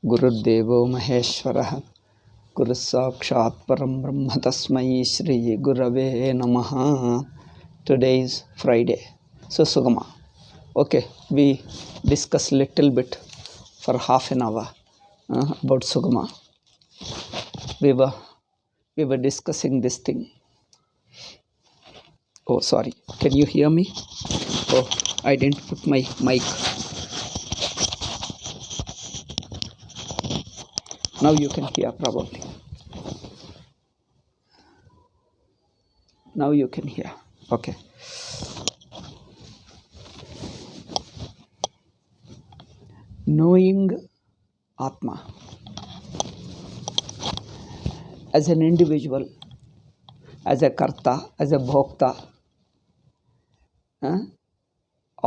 ಗುರುರ್ದೇವೋ ಮಹೇಶ್ವರಃ ಗುರುಸ್ಸಾಕ್ಷಾತ್ ಪರಂ ಬ್ರಹ್ಮ ತಸ್ಮೈ ಶ್ರೀ ಗುರವೇ ನಮಃ. Today is Friday, so Sugama. Okay, we discuss little bit for half an hour about Sugama. We were discussing this thing. Oh, sorry. Can you hear me? Oh, I didn't put my mic. Now you can hear probably. Now you can hear. Okay. Knowing Atma as an individual, as a karta, as a bhokta,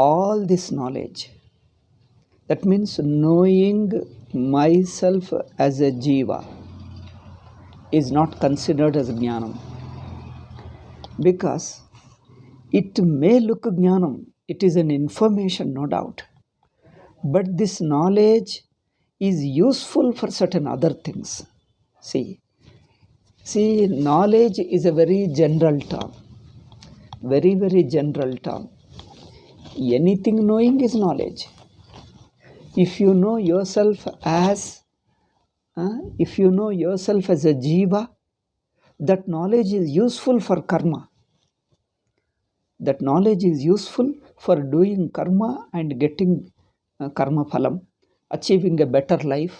all this knowledge, that means knowing myself as a jiva is not considered as jnanam, because it may look jnanam, it is an information, no doubt, but this knowledge is useful for certain other things. See, knowledge is a very general term, very, very general term. Anything knowing is knowledge. If you know yourself as a jiva, that knowledge is useful for karma. That knowledge is useful for doing karma and getting karma phalam, achieving a better life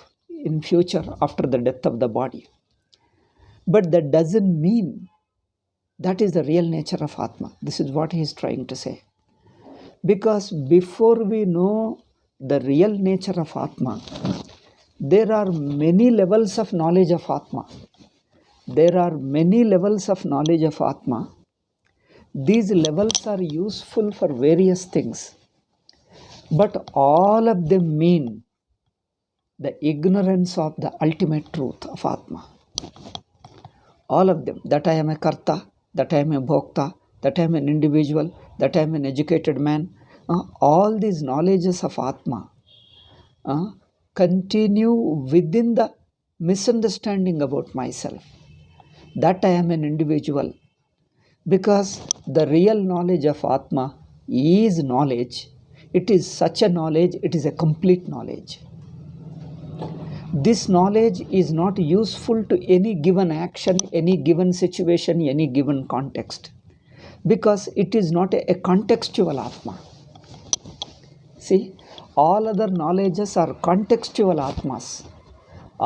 in future after the death of the body. But that doesn't mean that is the real nature of Atma. This is what he is trying to say. Because before we know the real nature of Atma, there are many levels of knowledge of Atma. There are many levels of knowledge of Atma. These levels are useful for various things, but all of them mean the ignorance of the ultimate truth of Atma. All of them, that I am a karta, that I am a bhokta, that I am an individual, that I am an educated man, all these knowledges of Atma continue within the misunderstanding about myself, that I am an individual, because the real knowledge of Atma is knowledge. It is such a knowledge, it is a complete knowledge. This knowledge is not useful to any given action, any given situation, any given context, because it is not a contextual Atma. See, all other knowledges are contextual Atmas.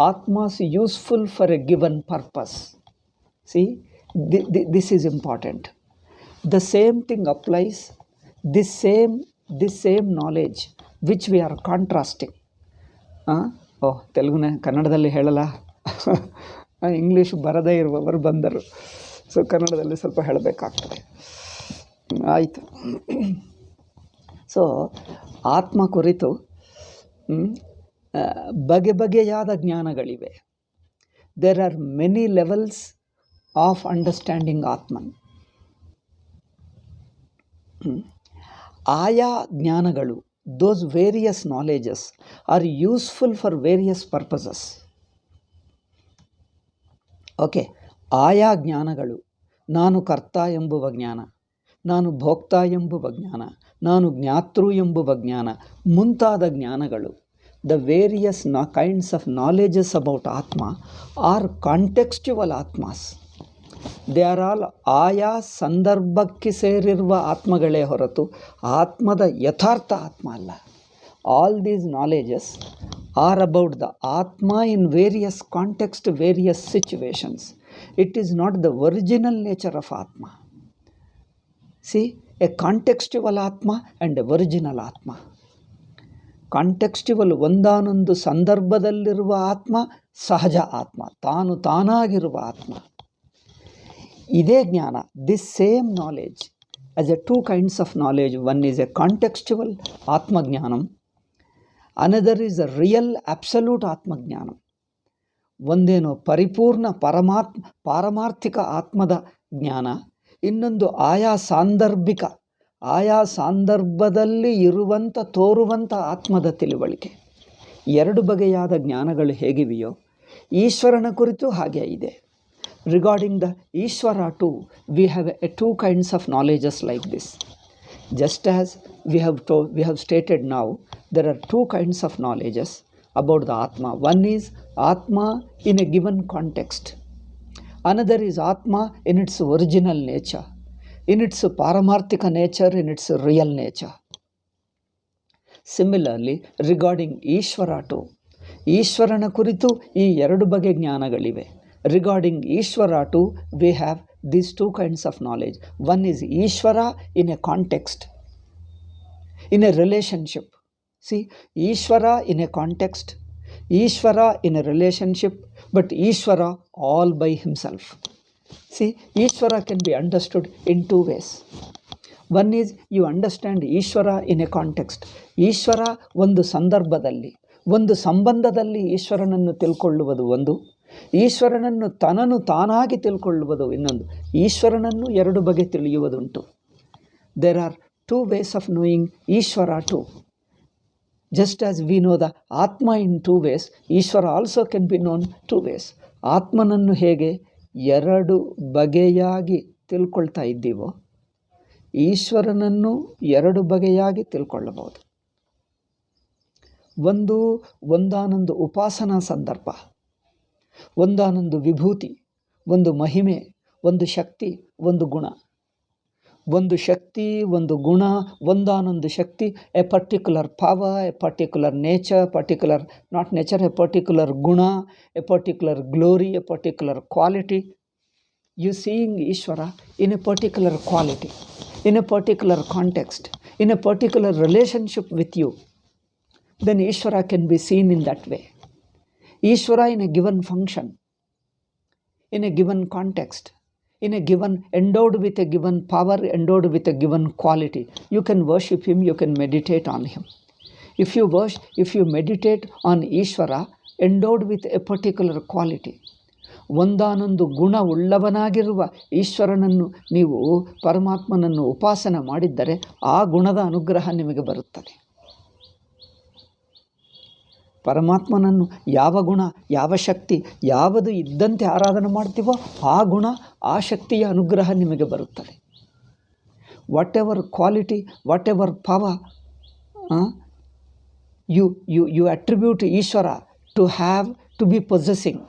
Atmas useful for a given purpose. See, this is important. The same thing applies, this same knowledge which we are contrasting. ತೆಲುಗುನ ಕನ್ನಡದಲ್ಲಿ ಹೇಳಲ್ಲ, English ಬರದೇ ಇರುವವರು ಬಂದರು, so ಕನ್ನಡದಲ್ಲಿ ಸ್ವಲ್ಪ ಹೇಳಬೇಕಾಗ್ತದೆ. ಆಯಿತು. So ಆತ್ಮ ಕುರಿತು ಬಗೆಯಾದ ಜ್ಞಾನಗಳಿವೆ. There are many levels of understanding Atman. ಆಯಾ ಜ್ಞಾನಗಳು, those various knowledges are useful for various purposes. Okay, ಆಯಾ ಜ್ಞಾನಗಳು, ನಾನು ಕರ್ತ ಎಂಬುವ ಜ್ಞಾನ, ನಾನು ಭೋಕ್ತ ಎಂಬುವ ಜ್ಞಾನ, ನಾನು ಜ್ಞಾತೃ ಎಂಬುವ ಜ್ಞಾನ, ಮುಂತಾದ ಜ್ಞಾನಗಳು, the various kinds of knowledges about Atma are contextual Atmas. They are all ಆಯಾ ಸಂದರ್ಭಕ್ಕೆ ಸೇರಿರುವ ಆತ್ಮಗಳೇ ಹೊರತು ಆತ್ಮದ ಯಥಾರ್ಥ ಆತ್ಮ ಅಲ್ಲ. All these knowledges are about the Atma in various context, various situations. It is not the original nature of Atma. See, a contextual Atma and A original ಆತ್ಮ. ಕಾಂಟೆಕ್ಸ್ಟುವಲ್ ಒಂದಾನೊಂದು ಸಂದರ್ಭದಲ್ಲಿರುವ ಆತ್ಮ ಸಹಜ ಆತ್ಮ, ತಾನಾಗಿರುವ ಆತ್ಮ. ಇದೇ ಜ್ಞಾನ, this same knowledge as a two kinds of knowledge. One is a contextual ಆತ್ಮಜ್ಞಾನಂ, another is a real absolute ಆತ್ಮಜ್ಞಾನಂ. ಒಂದೇನೋ ಪರಿಪೂರ್ಣ ಪಾರಮಾರ್ಥಿಕ ಆತ್ಮದ ಜ್ಞಾನ, ಇನ್ನೊಂದು ಆಯಾ ಸಂದರ್ಭದಲ್ಲಿ ತೋರುವಂಥ ಆತ್ಮದ ತಿಳುವಳಿಕೆ. ಎರಡು ಬಗೆಯಾದ ಜ್ಞಾನಗಳು ಹೇಗಿವೆಯೋ ಈಶ್ವರನ ಕುರಿತು ಹಾಗೆ ಇದೆ. Regarding the Ishvara to we have two kinds of knowledges like this. Just as we have stated now, there are two kinds of knowledges about the Atma. One is Atma in a given context. Another is Atma in its original nature, in its paramarthika nature, in its real nature. Similarly, regarding Ishvara too, Ishvarana kuritu ಈ ಎರಡು ಬಗೆ ಜ್ಞಾನಗಳಿವೆ. Regarding Ishvara too, we have these two kinds of knowledge. One is Ishvara in a context, in a relationship. See, Ishvara in a context, Ishvara in a relationship, but Ishvara all by himself. See, Ishvara can be understood in two ways. One is you understand Ishvara in a context. Ishvara ಒಂದು ಸಂದರ್ಭದಲ್ಲಿ, ಒಂದು ಸಂಬಂಧದಲ್ಲಿ ಈಶ್ವರನನ್ನು ತಿಳ್ಕೊಳ್ಳುವುದು ಒಂದು, ಈಶ್ವರನನ್ನು ತನ್ನನ್ನು ತಾನಾಗಿ ತಿಳ್ಕೊಳ್ಳುವುದು ಇನ್ನೊಂದು. ಈಶ್ವರನನ್ನು ಎರಡು ಬಗೆ ತಿಳಿಯುವುದುಂಟು. There are two ways of knowing Ishvara too. Just as we know the Atma in two ways, Ishvara also can be known two ways. ಆತ್ಮನನ್ನು ಹೇಗೆ ಎರಡು ಬಗೆಯಾಗಿ ತಿಳ್ಕೊಳ್ತಾ ಇದ್ದೀವೋ, ಈಶ್ವರನನ್ನು ಎರಡು ಬಗೆಯಾಗಿ ತಿಳ್ಕೊಳ್ಳಬಹುದು. ಒಂದಾನೊಂದು ಉಪಾಸನಾ ಸಂದರ್ಭ, ಒಂದಾನೊಂದು ವಿಭೂತಿ, ಒಂದು ಮಹಿಮೆ, ಒಂದು ಶಕ್ತಿ, ಒಂದು ಗುಣ. ಒಂದು ಶಕ್ತಿ, ಒಂದು ಗುಣ, ಒಂದಾನೊಂದು ಶಕ್ತಿ, a particular power, a particular nature, not nature, a particular guna, a particular glory, a particular quality. You seeing Ishwara in a particular quality, in a particular context, in a particular relationship with you, then Ishvara can be seen in that way. Ishvara in a given function, in a given context, in a given, endowed with a given power, endowed with a given quality. You can worship him, you can meditate on him. If you meditate on Ishvara endowed with a particular quality, ಒಂದಾನೊಂದು ಗುಣ ಉಳ್ಳವನಾಗಿರುವ ಈಶ್ವರನನ್ನು ನೀವು, ಪರಮಾತ್ಮನನ್ನು ಉಪಾಸನ ಮಾಡಿದ್ದರೆ ಆ ಗುಣದ ಅನುಗ್ರಹ ನಿಮಗೆ ಬರುತ್ತದೆ. ಪರಮಾತ್ಮನನ್ನು ಯಾವ ಗುಣ, ಯಾವ ಶಕ್ತಿ, ಯಾವುದು ಇದ್ದಂತೆ ಆರಾಧನೆ ಮಾಡ್ತೀವೋ ಆ ಗುಣ, ಆ ಶಕ್ತಿಯ ಅನುಗ್ರಹ ನಿಮಗೆ ಬರುತ್ತದೆ. Whatever quality, whatever power you attribute Ishvara to have, to be possessing,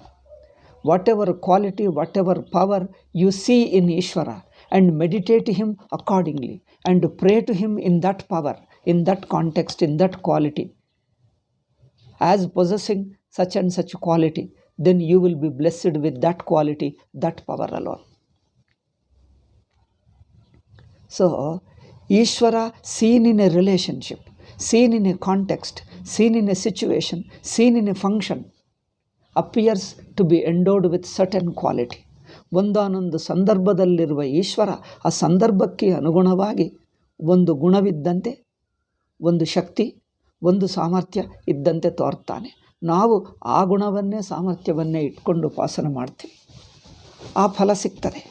whatever quality, whatever power you see in Ishvara, and meditate him accordingly, and pray to him in that power, in that context, in that quality, as possessing such and such quality, then you will be blessed with that quality, that power alone. So, Ishvara seen in a relationship, seen in a context, seen in a situation, seen in a function, appears to be endowed with certain quality. ಒಂದಾನೊಂದು ಸಂದರ್ಭದಲ್ಲಿರುವ ಈಶ್ವರ ಆ ಸಂದರ್ಭಕ್ಕೆ ಅನುಗುಣವಾಗಿ ಒಂದು ಗುಣವಿದ್ದಂತೆ, ಒಂದು ಶಕ್ತಿ, ಒಂದು ಸಾಮರ್ಥ್ಯ ಇದ್ದಂತೆ ತೋರ್ತಾನೆ. ನಾವು ಆ ಗುಣವನ್ನೇ ಸಾಮರ್ಥ್ಯವನ್ನೇ ಇಟ್ಕೊಂಡು ಉಪಾಸನೆ ಮಾಡ್ತೀವಿ, ಆ ಫಲ ಸಿಗ್ತದೆ.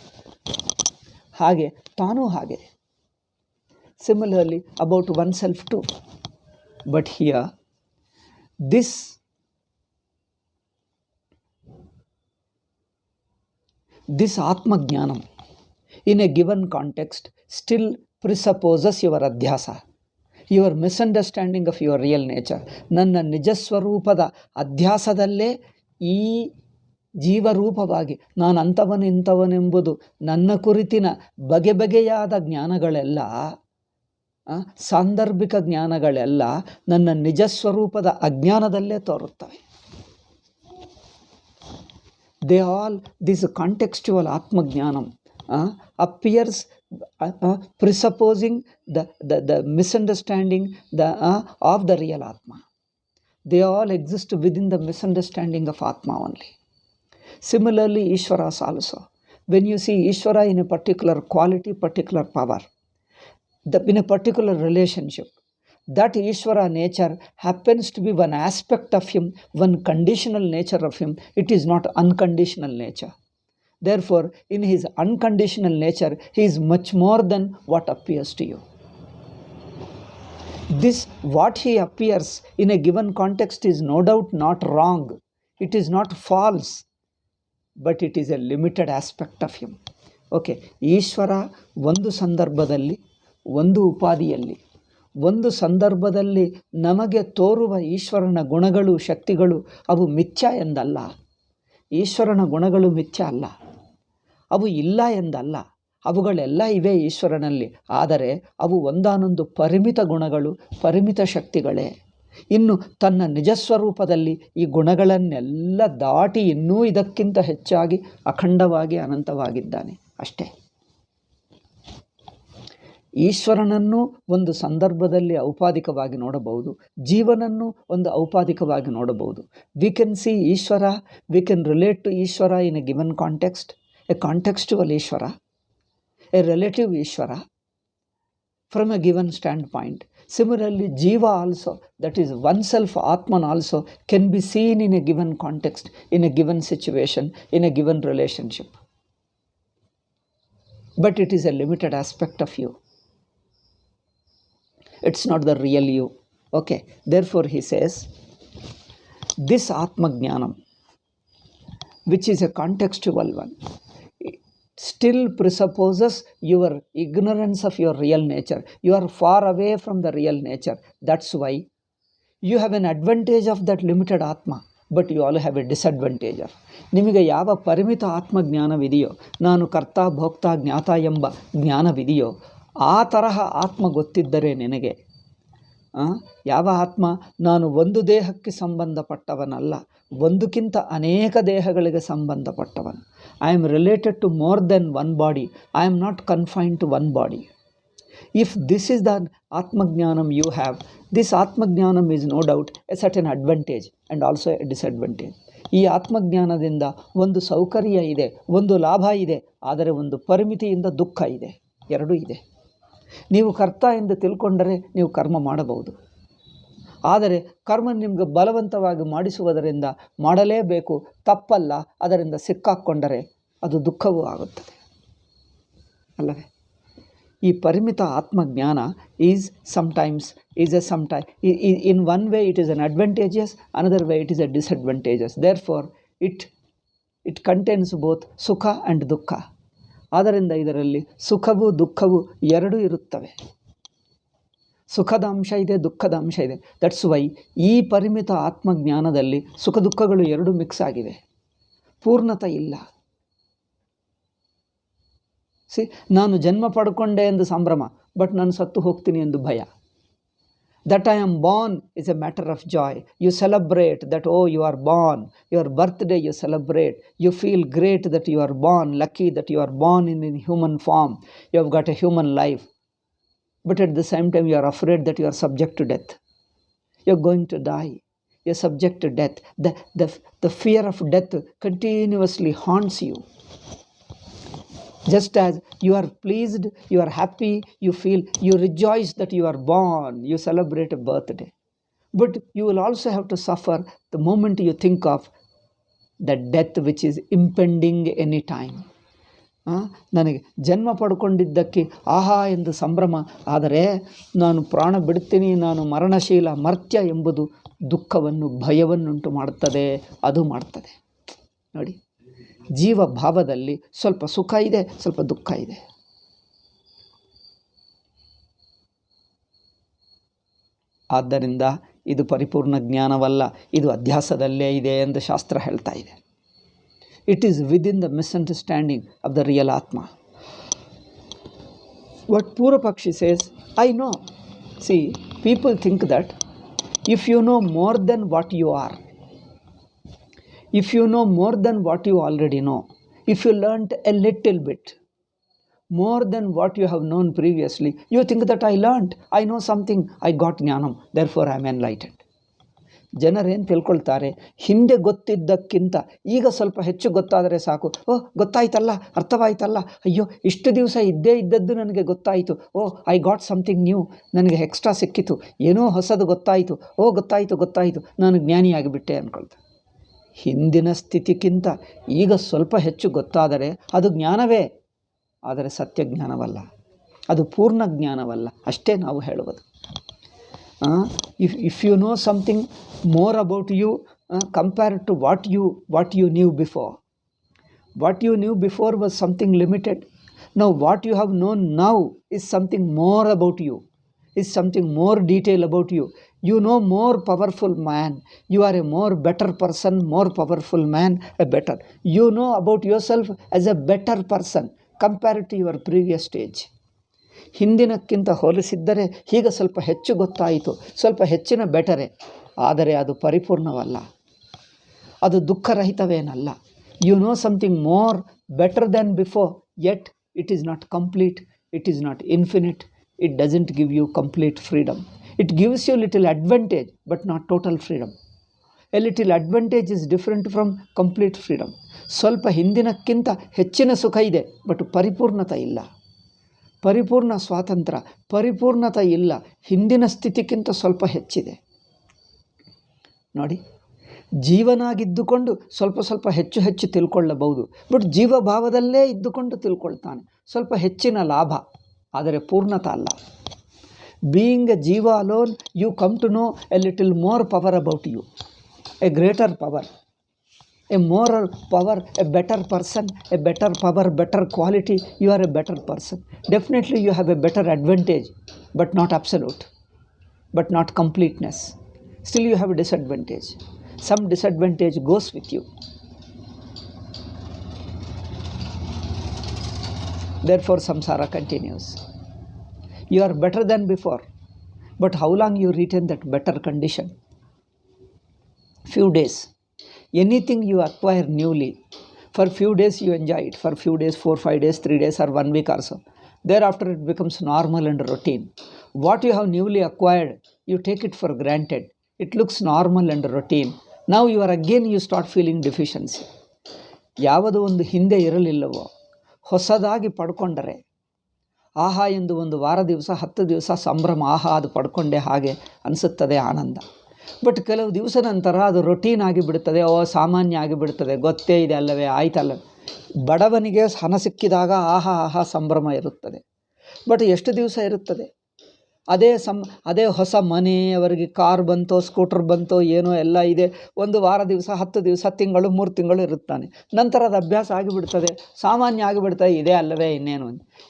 ಹಾಗೆ ತಾನೂ ಹಾಗೆ. Similarly about oneself too. But here this Atma Jnanam in a given context still presupposes your Adhyasa, your misunderstanding of your real nature. ನನ್ನ ನಿಜಸ್ವರೂಪದ ಅಧ್ಯಾಸದಲ್ಲೇ ಈ ಜೀವರೂಪವಾಗಿ ನಾನು ಅಂಥವನು ಇಂಥವನೆಂಬುದು ನನ್ನ ಕುರಿತಿನ ಬಗೆ ಬಗೆಯಾದ ಜ್ಞಾನಗಳೆಲ್ಲ, ಸಾಂದರ್ಭಿಕ ಜ್ಞಾನಗಳೆಲ್ಲ ನನ್ನ ನಿಜಸ್ವರೂಪದ ಅಜ್ಞಾನದಲ್ಲೇ ತೋರುತ್ತವೆ. They all, this contextual Atma Jnanam appears presupposing the misunderstanding of the real Atma. They all exist within the misunderstanding of Atma only. Similarly, Ishvaras also. When you see Ishvara in a particular quality, particular power, in a particular relationship, that Ishvara nature happens to be one aspect of him, one conditional nature of him. It is not unconditional nature. Therefore, in his unconditional nature, he is much more than what appears to you. This, what he appears in a given context is no doubt not wrong. It is not false, but it is a limited aspect of him. Okay, Ishvara ಒಂದು ಸಂದರ್ಭದಲ್ಲಿ, ಒಂದು ಉಪಾಧಿಯಲ್ಲಿ, ಒಂದು ಸಂದರ್ಭದಲ್ಲಿ ನಮಗೆ ತೋರುವ ಈಶ್ವರನ ಗುಣಗಳು, ಶಕ್ತಿಗಳು ಅವು ಮಿಥ್ಯ ಎಂದಲ್ಲ. ಈಶ್ವರನ ಗುಣಗಳು ಮಿಥ್ಯ ಅಲ್ಲ, ಅವು ಇಲ್ಲ ಎಂದಲ್ಲ. ಅವುಗಳೆಲ್ಲ ಇವೆ ಈಶ್ವರನಲ್ಲಿ. ಆದರೆ ಅವು ಒಂದಾನೊಂದು ಪರಿಮಿತ ಗುಣಗಳು, ಪರಿಮಿತ ಶಕ್ತಿಗಳೇ. ಇನ್ನು ತನ್ನ ನಿಜಸ್ವರೂಪದಲ್ಲಿ ಈ ಗುಣಗಳನ್ನೆಲ್ಲ ದಾಟಿ ಇನ್ನೂ ಇದಕ್ಕಿಂತ ಹೆಚ್ಚಾಗಿ ಅಖಂಡವಾಗಿ ಅನಂತವಾಗಿದ್ದಾನೆ ಅಷ್ಟೇ. ಈಶ್ವರನನ್ನು ಒಂದು ಸಂದರ್ಭದಲ್ಲಿ ಔಪಾಧಿಕವಾಗಿ ನೋಡಬಹುದು, ಜೀವನನ್ನು ಒಂದು ಔಪಾಧಿಕವಾಗಿ ನೋಡಬಹುದು. We can see Ishvara, we can relate to Ishvara in a given context, a contextual Ishvara, a relative Ishvara from a given standpoint. Similarly, Jiva also, that is oneself, Atman also, can be seen in a given context, in a given situation, in a given relationship. But it is a limited aspect of you. It's not the real you. Okay, therefore he says, this Atma Jnanam, which is a contextual one, still presupposes your ignorance of your real nature. You are far away from the real nature. That's why you have an advantage of that limited Atma, but you all have a disadvantage of. ನಿಮಗೆ ಯಾವ ಪರಿಮಿತ ಆತ್ಮಜ್ಞಾನವಿದೆಯೋ, ನಾನು ಕರ್ತ ಭೋಕ್ತ ಜ್ಞಾತ ಎಂಬ ಜ್ಞಾನವಿದೆಯೋ, ಆ ತರಹ ಆತ್ಮ ಗೊತ್ತಿದ್ದರೆ ನಿನಗೆ, ಯಾವ ಆತ್ಮ ನಾನು ಒಂದು ದೇಹಕ್ಕೆ ಸಂಬಂಧಪಟ್ಟವನಲ್ಲ, ಒಂದಕ್ಕಿಂತ ಅನೇಕ ದೇಹಗಳಿಗೆ ಸಂಬಂಧಪಟ್ಟವನು. I am related to more than one body. I am not confined to one body. If this is the Atmajnanam you have, this Atmajnanam is no doubt a certain advantage and also a disadvantage. ಈ ಆತ್ಮಜ್ಞಾನದಿಂದ ಒಂದು ಸೌಕರ್ಯ ಇದೆ, ಒಂದು ಲಾಭ ಇದೆ, ಆದರೆ ಒಂದು ಪರಿಮಿತಿಯಿಂದ ದುಃಖ ಇದೆ, ಎರಡೂ ಇದೆ. ನೀವು ಕರ್ತ ಎಂದು ತಿಳ್ಕೊಂಡರೆ ನೀವು ಕರ್ಮ ಮಾಡಬಹುದು, ಆದರೆ ಕರ್ಮ ನಿಮಗೆ ಬಲವಂತವಾಗಿ ಮಾಡಿಸುವುದರಿಂದ ಮಾಡಲೇಬೇಕು, ತಪ್ಪಲ್ಲ, ಅದರಿಂದ ಸಿಕ್ಕಾಕ್ಕೊಂಡರೆ ಅದು ದುಃಖವೂ ಆಗುತ್ತದೆ ಅಲ್ಲವೇ? ಈ ಪರಿಮಿತ ಆತ್ಮಜ್ಞಾನ is sometimes in one way it is an advantageous, another way it is a disadvantageous. Therefore it contains both ಸುಖ and ದುಃಖ. ಆದ್ದರಿಂದ ಇದರಲ್ಲಿ ಸುಖವೂ ದುಃಖವೂ ಎರಡೂ ಇರುತ್ತವೆ. ಸುಖದ ಅಂಶ ಇದೆ, ದುಃಖದ ಅಂಶ ಇದೆ. ದಟ್ಸ್ ವೈ ಈ ಪರಿಮಿತ ಆತ್ಮಜ್ಞಾನದಲ್ಲಿ ಸುಖ ದುಃಖಗಳು ಎರಡೂ ಮಿಕ್ಸ್ ಆಗಿವೆ, ಪೂರ್ಣತೆ ಇಲ್ಲ. ನಾನು ಜನ್ಮ ಪಡ್ಕೊಂಡೆ ಎಂದು ಸಂಭ್ರಮ, ಬಟ್ ನಾನು ಸತ್ತು ಹೋಗ್ತೀನಿ ಎಂದು ಭಯ. That I am born is a matter of joy. You celebrate that, oh, you are born. Your birthday you celebrate. You feel great that you are born, lucky that you are born in human form. You have got a human life. But at the same time you are afraid that you are subject to death. You are going to die. You are subject to death. The fear of death continuously haunts you. Just as you are pleased, you are happy, you feel, you rejoice that you are born, you celebrate a birthday. But you will also have to suffer the moment you think of the death which is impending any time. ನನಗೆ ಜನ್ಮ ಪಡ್ಕೊಂಡಿದ್ದಕ್ಕೆ ಆಹಾ ಎಂದು ಸಂಭ್ರಮ, ಆದರೆ ನಾನು ಪ್ರಾಣ ಬಿಡ್ತೀನಿ, ನಾನು ಮರಣಶೀಲ ಮರ್ತ್ಯ ಎಂಬುದು ದುಃಖವನ್ನು, ಭಯವನ್ನುಂಟು ಮಾಡುತ್ತದೆ, ಅದು ಮಾಡ್ತದೆ. ನೋಡಿ, ಜೀವ ಭಾವದಲ್ಲಿ ಸ್ವಲ್ಪ ಸುಖ ಇದೆ, ಸ್ವಲ್ಪ ದುಃಖ ಇದೆ. ಆದ್ದರಿಂದ ಇದು ಪರಿಪೂರ್ಣ ಜ್ಞಾನವಲ್ಲ, ಇದು ಅಧ್ಯಾಸದಲ್ಲೇ ಇದೆ ಎಂದು ಶಾಸ್ತ್ರ ಹೇಳ್ತಾ ಇದೆ. It is within the misunderstanding of the real Atma. What purvapakshi says, I know. See, people think that if you know more than what you are, if you know more than what you already know, if you learnt a little bit more than what you have known previously, you think that I learnt, I know something, I got ಜ್ಞಾನಂ, therefore I am enlightened. ಜನರೇನು ತಿಳ್ಕೊಳ್ತಾರೆ, ಹಿಂದೆ ಗೊತ್ತಿದ್ದಕ್ಕಿಂತ ಈಗ ಸ್ವಲ್ಪ ಹೆಚ್ಚು ಗೊತ್ತಾದರೆ ಸಾಕು, ಓ ಗೊತ್ತಾಯ್ತಲ್ಲ, ಅರ್ಥವಾಯ್ತಲ್ಲ, ಅಯ್ಯೋ ಇಷ್ಟು ದಿವಸ ಇದ್ದೇ ಇದ್ದದ್ದು ನನಗೆ ಗೊತ್ತಾಯಿತು, ಓ ಐ ಗಾಟ್ ಸಮಥಿಂಗ್ ನ್ಯೂ, ನನಗೆ ಎಕ್ಸ್ಟ್ರಾ ಸಿಕ್ಕಿತು, ಏನೋ ಹೊಸದು ಗೊತ್ತಾಯಿತು, ಓ ಗೊತ್ತಾಯಿತು, ನಾನು ಜ್ಞಾನಿಯಾಗಿಬಿಟ್ಟೆ ಅಂದ್ಕೊಳ್ತಾರೆ. ಹಿಂದಿನ ಸ್ಥಿತಿಗಿಂತ ಈಗ ಸ್ವಲ್ಪ ಹೆಚ್ಚು ಗೊತ್ತಾದರೆ ಅದು ಜ್ಞಾನವೇ, ಆದರೆ ಸತ್ಯ ಜ್ಞಾನವಲ್ಲ, ಅದು ಪೂರ್ಣ ಜ್ಞಾನವಲ್ಲ, ಅಷ್ಟೇ ನಾವು ಹೇಳುವುದು. if you know something more about you compared to what you knew before. What you knew before was something limited. Now what you have known now is something more about you, is something more detail about you. You know more powerful man. You are a more better person, more powerful man, a better. You know about yourself as a better person compared to your previous stage. ಹಿಂದಿನಕ್ಕಿಂತ ಹೋಲಿಸಿದ್ದರೆ ಈಗ ಸ್ವಲ್ಪ ಹೆಚ್ಚು ಗೊತ್ತಾಯಿತು, ಸ್ವಲ್ಪ ಹೆಚ್ಚಿನ ಬೆಟರೇ. ಆದರೆ ಅದು ಪರಿಪೂರ್ಣವಲ್ಲ, ಅದು ದುಃಖರಹಿತವೇನಲ್ಲ. You know something more better than before, yet it is not complete, it is not infinite, it doesn't give you complete freedom. It gives you little advantage but not total freedom. A little advantage is different from complete freedom. ಸ್ವಲ್ಪ ಹಿಂದಿನಕ್ಕಿಂತ ಹೆಚ್ಚಿನ ಸುಖ ಇದೆ, but ಪರಿಪೂರ್ಣತೆ ಇಲ್ಲ. ಪರಿಪೂರ್ಣ ಸ್ವಾತಂತ್ರ್ಯ, ಪರಿಪೂರ್ಣತೆ ಇಲ್ಲ, ಹಿಂದಿನ ಸ್ಥಿತಿಗಿಂತ ಸ್ವಲ್ಪ ಹೆಚ್ಚಿದೆ. ನೋಡಿ, ಜೀವನಾಗಿದ್ದುಕೊಂಡು ಸ್ವಲ್ಪ ಸ್ವಲ್ಪ ಹೆಚ್ಚು ಹೆಚ್ಚು ತಿಳ್ಕೊಳ್ಳಬಹುದು, ಬಟ್ ಜೀವಭಾವದಲ್ಲೇ ಇದ್ದುಕೊಂಡು ತಿಳ್ಕೊಳ್ತಾನೆ, ಸ್ವಲ್ಪ ಹೆಚ್ಚಿನ ಲಾಭ, ಆದರೆ ಪೂರ್ಣತೆ ಅಲ್ಲ. Being a jiva alone you come to know a little more power about you, a greater power, a moral power, a better person, a better power, better quality. You are a better person. Definitely you have a better advantage, but not absolute, but not completeness. Still you have a disadvantage. Some disadvantage goes with you. Therefore samsara continues. You are better than before, but how long you retain that better condition? Few days. Anything you acquire newly, for few days you enjoy it, for few days, 4, 5 days, 3 days or 1 week or so. Thereafter it becomes normal and routine. What you have newly acquired, you take it for granted. It looks normal and routine. Now you start feeling deficiency. ಯಾವುದು ಒಂದು ಹಿಂದೆ ಇರಲಿಲ್ಲವೋ ಹೊಸದಾಗಿ ಪಡ್ಕೊಂಡರೆ ಆಹಾ ಎಂದು ಒಂದು ವಾರ ದಿವಸ 10 ದಿವಸ ಸಂಭ್ರಮ, ಆಹಾ ಅದು ಪಡ್ಕೊಂಡೆ ಹಾಗೆ ಅನಿಸುತ್ತದೆ, ಆನಂದ. ಬಟ್ ಕೆಲವು ದಿವಸ ನಂತರ ಅದು ರೊಟೀನ್ ಆಗಿಬಿಡುತ್ತದೆ, ಸಾಮಾನ್ಯ ಆಗಿಬಿಡುತ್ತದೆ, ಗೊತ್ತೇ ಇದೆ ಅಲ್ಲವೇ, ಆಯ್ತಲ್ಲ. ಬಡವನಿಗೆ ಹಣ ಸಿಕ್ಕಿದಾಗ ಆಹಾ ಆಹಾ ಸಂಭ್ರಮ ಇರುತ್ತದೆ, ಬಟ್ ಎಷ್ಟು ದಿವಸ ಇರುತ್ತದೆ? ಅದೇ ಹೊಸ ಮನೆ, ಅವರಿಗೆ ಕಾರ್ ಬಂತೋ ಸ್ಕೂಟರ್ ಬಂತೋ ಏನೋ ಎಲ್ಲ ಇದೆ, ಒಂದು ವಾರ ದಿವಸ, 10 ದಿವಸ, ತಿಂಗಳು, 3 ತಿಂಗಳು ಇರುತ್ತಾನೆ. ನಂತರ ಅದು ಅಭ್ಯಾಸ ಆಗಿಬಿಡ್ತದೆ, ಸಾಮಾನ್ಯ ಆಗಿಬಿಡ್ತದೆ, ಇದೆ ಅಲ್ಲವೇ ಇನ್ನೇನು.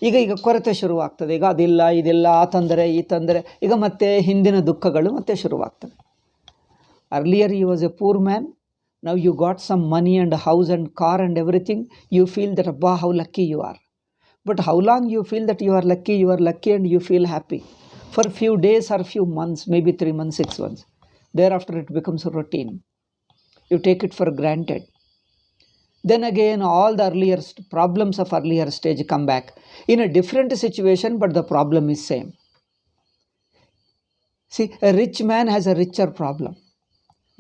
ಈಗ ಕೊರತೆ ಶುರುವಾಗ್ತದೆ, ಈಗ ಅದಿಲ್ಲ ಇದಿಲ್ಲ, ಆ ತೊಂದರೆ ಈ ತೊಂದರೆ, ಈಗ ಮತ್ತೆ ಹಿಂದಿನ ದುಃಖಗಳು ಮತ್ತೆ ಶುರುವಾಗ್ತವೆ. Earlier he was a poor man, now you got some money and house and car and everything, you feel that abba how lucky you are. But how long you feel that you are lucky and you feel happy? For few days or few months, maybe 3 months, 6 months. Thereafter it becomes a routine. You take it for granted. Then again all the earlier problems of earlier stage come back in a different situation, but the problem is same. See, a rich man has a richer problem,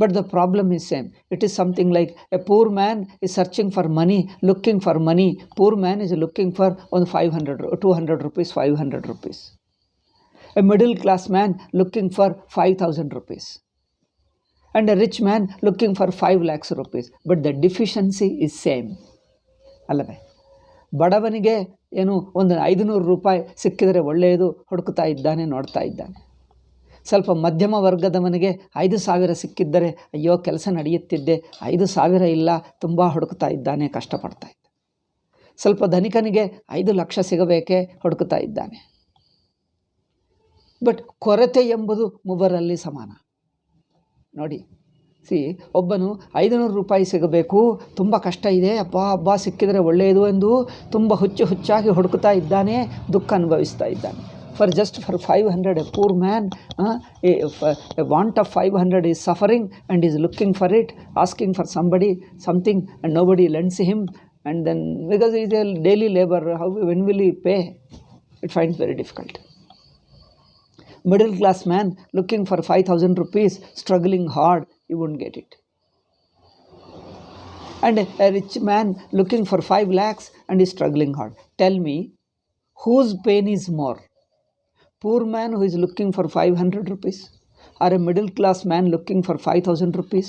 but the problem is same. It is something like a poor man is searching for money, looking for money. Poor man is looking for 500, 200 rupees, 500 rupees. A middle class man looking for 5,000 rupees. And a rich man looking for 5 lakhs rupees. But the deficiency is same. ಅಲ್ಲವೇ? ಬಡವನಿಗೆ ಏನು ಒಂದು 500 ರೂಪಾಯಿ ಸಿಕ್ಕಿದರೆ ಒಳ್ಳೆಯದು, ಹುಡುಕ್ತಾ ಇದ್ದಾನೆ, ನೋಡ್ತಾ ಇದ್ದಾನೆ. ಸ್ವಲ್ಪ ಮಧ್ಯಮ ವರ್ಗದವನಿಗೆ 5,000 ಸಿಕ್ಕಿದ್ದರೆ ಅಯ್ಯೋ ಕೆಲಸ ನಡೆಯುತ್ತಿದ್ದೆ, 5,000 ಇಲ್ಲ, ತುಂಬ ಹುಡುಕ್ತಾ ಇದ್ದಾನೆ, ಕಷ್ಟಪಡ್ತಾ ಇದ್ದ. ಸ್ವಲ್ಪ ಧನಿಕನಿಗೆ 5 ಲಕ್ಷ ಸಿಗಬೇಕೇ, ಹುಡುಕ್ತಾ ಇದ್ದಾನೆ. ಬಟ್ ಕೊರತೆ ಎಂಬುದು ಮೂವರಲ್ಲಿ ಸಮಾನ. ನೋಡಿ, ಒಬ್ಬನು 500 ರೂಪಾಯಿ ಸಿಗಬೇಕು, ತುಂಬ ಕಷ್ಟ ಇದೆ, ಹಬ್ಬ ಸಿಕ್ಕಿದರೆ ಒಳ್ಳೆಯದು ಎಂದು ತುಂಬ ಹುಚ್ಚಾಗಿ ಹುಡುಕ್ತಾ ಇದ್ದಾನೆ, ದುಃಖ ಅನುಭವಿಸ್ತಾ ಇದ್ದಾನೆ. For 500, a poor man, a want of 500 is suffering and is looking for it, asking for something, and nobody lends him. And then because he is a daily labor, when will he pay? It finds very difficult. Middle class man looking for 5,000 rupees, struggling hard, he won't get it. And a rich man looking for 5 lakhs and is struggling hard. Tell me, whose pain is more? Poor man who is looking for 500 rupees, or a middle class man looking for 5,000 rupees,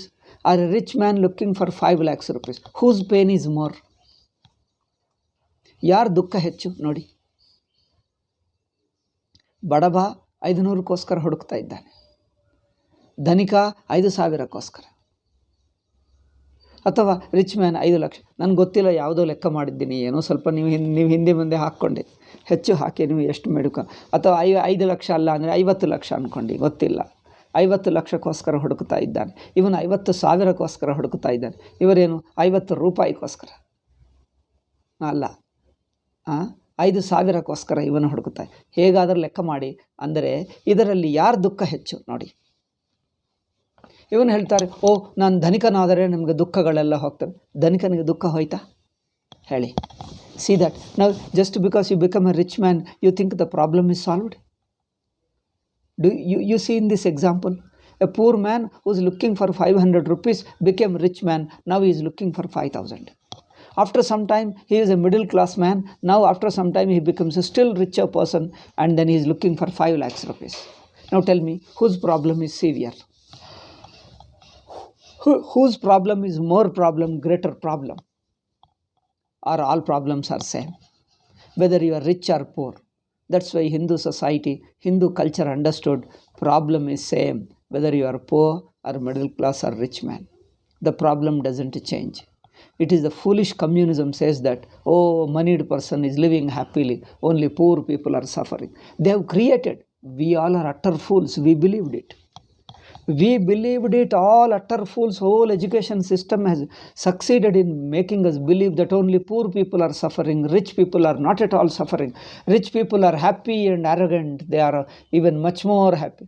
or a rich man looking for 5 lakhs rupees? Whose pain is more? ಯಾರ ದುಃಖ ಹೆಚ್ಚು ನೋಡಿ. ಬಡವ 500ಕ್ಕೋಸ್ಕರ ಹುಡುಕ್ತಾ ಇದ್ದಾನೆ, ಧನಿಕ 5,000ಕ್ಕೋಸ್ಕರ. ಅಥವಾ rich man 5 lakh. ನನಗೆ ಗೊತ್ತಿಲ್ಲ, ಯಾವುದೋ ಲೆಕ್ಕ ಮಾಡಿದ್ದೀನಿ, ಏನೋ ಸ್ವಲ್ಪ ನೀವು ಹಿಂದೆ ಮುಂದೆ ಹಾಕ್ಕೊಂಡೆ, ಹೆಚ್ಚು ಹಾಕಿ ನೀವು ಎಷ್ಟು ಮೇಡುಕ. ಅಥವಾ 5 ಲಕ್ಷ ಅಲ್ಲ ಅಂದರೆ 50 ಲಕ್ಷ ಅಂದ್ಕೊಂಡು, ಗೊತ್ತಿಲ್ಲ. 50 ಲಕ್ಷಕ್ಕೋಸ್ಕರ ಹುಡುಕ್ತಾ ಇದ್ದಾನೆ ಇವನು, 50,000ಕ್ಕೋಸ್ಕರ ಹುಡುಕ್ತಾ ಇದ್ದಾನೆ. ಇವರೇನು 50 ರೂಪಾಯಿಗೋಸ್ಕರ ಅಲ್ಲ, 5,000ಕ್ಕೋಸ್ಕರ ಇವನು ಹುಡುಕ್ತಾ. ಹೇಗಾದರೂ ಲೆಕ್ಕ ಮಾಡಿ. ಅಂದರೆ ಇದರಲ್ಲಿ ಯಾರು ದುಃಖ ಹೆಚ್ಚು ನೋಡಿ. ಇವನು ಹೇಳ್ತಾರೆ, ಓ ನಾನು ಧನಿಕನಾದರೆ ನಿಮಗೆ ದುಃಖಗಳೆಲ್ಲ ಹೋಗ್ತವೆ. ಧನಿಕನಿಗೆ ದುಃಖ ಹೋಯ್ತಾ ಹೇಳಿ? See that now just because you become a rich man you think the problem is solved. You see in this example, a poor man who is looking for 500 rupees became rich man. Now he is looking for 5,000. After some time he is a middle class man. Now after some time he becomes a still richer person, and then he is looking for 5 lakhs rupees. Now tell me, whose problem is severe? Whose problem is more problem, greater problem? Or all problems are same, whether you are rich or poor. That's why Hindu society, Hindu culture understood problem is same, whether you are poor or middle class or rich man. The problem doesn't change. It is the foolish communism says that, oh, moneyed person is living happily, only poor people are suffering. They have created, we all are utter fools, we believed it. We believed it, all utter fools. Whole education system has succeeded in making us believe that only poor people are suffering, rich people are not at all suffering. Rich people are happy and arrogant, they are even much more happy.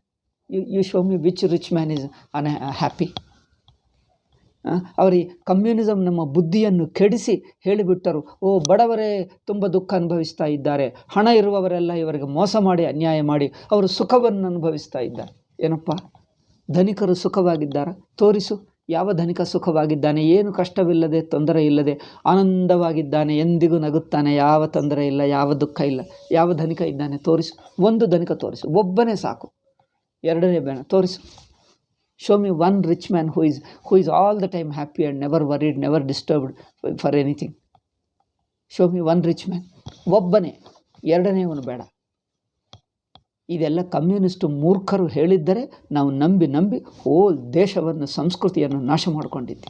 You show me which rich man is unhappy. ಅವರು communism ನಮ್ಮ ಬುದ್ಧಿಯನ್ನು ಕೆಡಿಸಿ ಹೇಳಿಬಿಟ್ಟರು, ಓ ಬಡವರೇ ತುಂಬ ದುಃಖ ಅನುಭವಿಸ್ತಾ ಇದ್ದಾರೆ, ಹಣ ಇರುವವರೆಲ್ಲ ಇವರಿಗೆ ಮೋಸ ಮಾಡಿ ಅನ್ಯಾಯ ಮಾಡಿ ಅವರು ಸುಖವನ್ನು ಅನುಭವಿಸ್ತಾ ಇದ್ದಾರೆ. ಏನಪ್ಪ, ಧನಿಕರು ಸುಖವಾಗಿದ್ದಾರಾ? ತೋರಿಸು, ಯಾವ ಧನಿಕ ಸುಖವಾಗಿದ್ದಾನೆ? ಏನು ಕಷ್ಟವಿಲ್ಲದೆ, ತೊಂದರೆ ಇಲ್ಲದೆ ಆನಂದವಾಗಿದ್ದಾನೆ, ಎಂದಿಗೂ ನಗುತ್ತಾನೆ, ಯಾವ ತೊಂದರೆ ಇಲ್ಲ, ಯಾವ ದುಃಖ ಇಲ್ಲ. ಯಾವ ಧನಿಕ ಇದ್ದಾನೆ? ತೋರಿಸು, ಒಂದು ಧನಿಕ ತೋರಿಸು, ಒಬ್ಬನೇ ಸಾಕು, ಎರಡನೇ ಬೇಡ, ತೋರಿಸು. Show me one rich man who is all the time happy and never worried, never disturbed for anything. Show me one rich man, ಒಬ್ಬನೇ, ಎರಡನೇವನು ಬೇಡ. ಇದೆಲ್ಲ ಕಮ್ಯುನಿಸ್ಟು ಮೂರ್ಖರು ಹೇಳಿದ್ದರೆ ನಾವು ನಂಬಿ ಹೋಲ್ ದೇಶವನ್ನು, ಸಂಸ್ಕೃತಿಯನ್ನು ನಾಶ ಮಾಡಿಕೊಂಡಿದ್ದೆ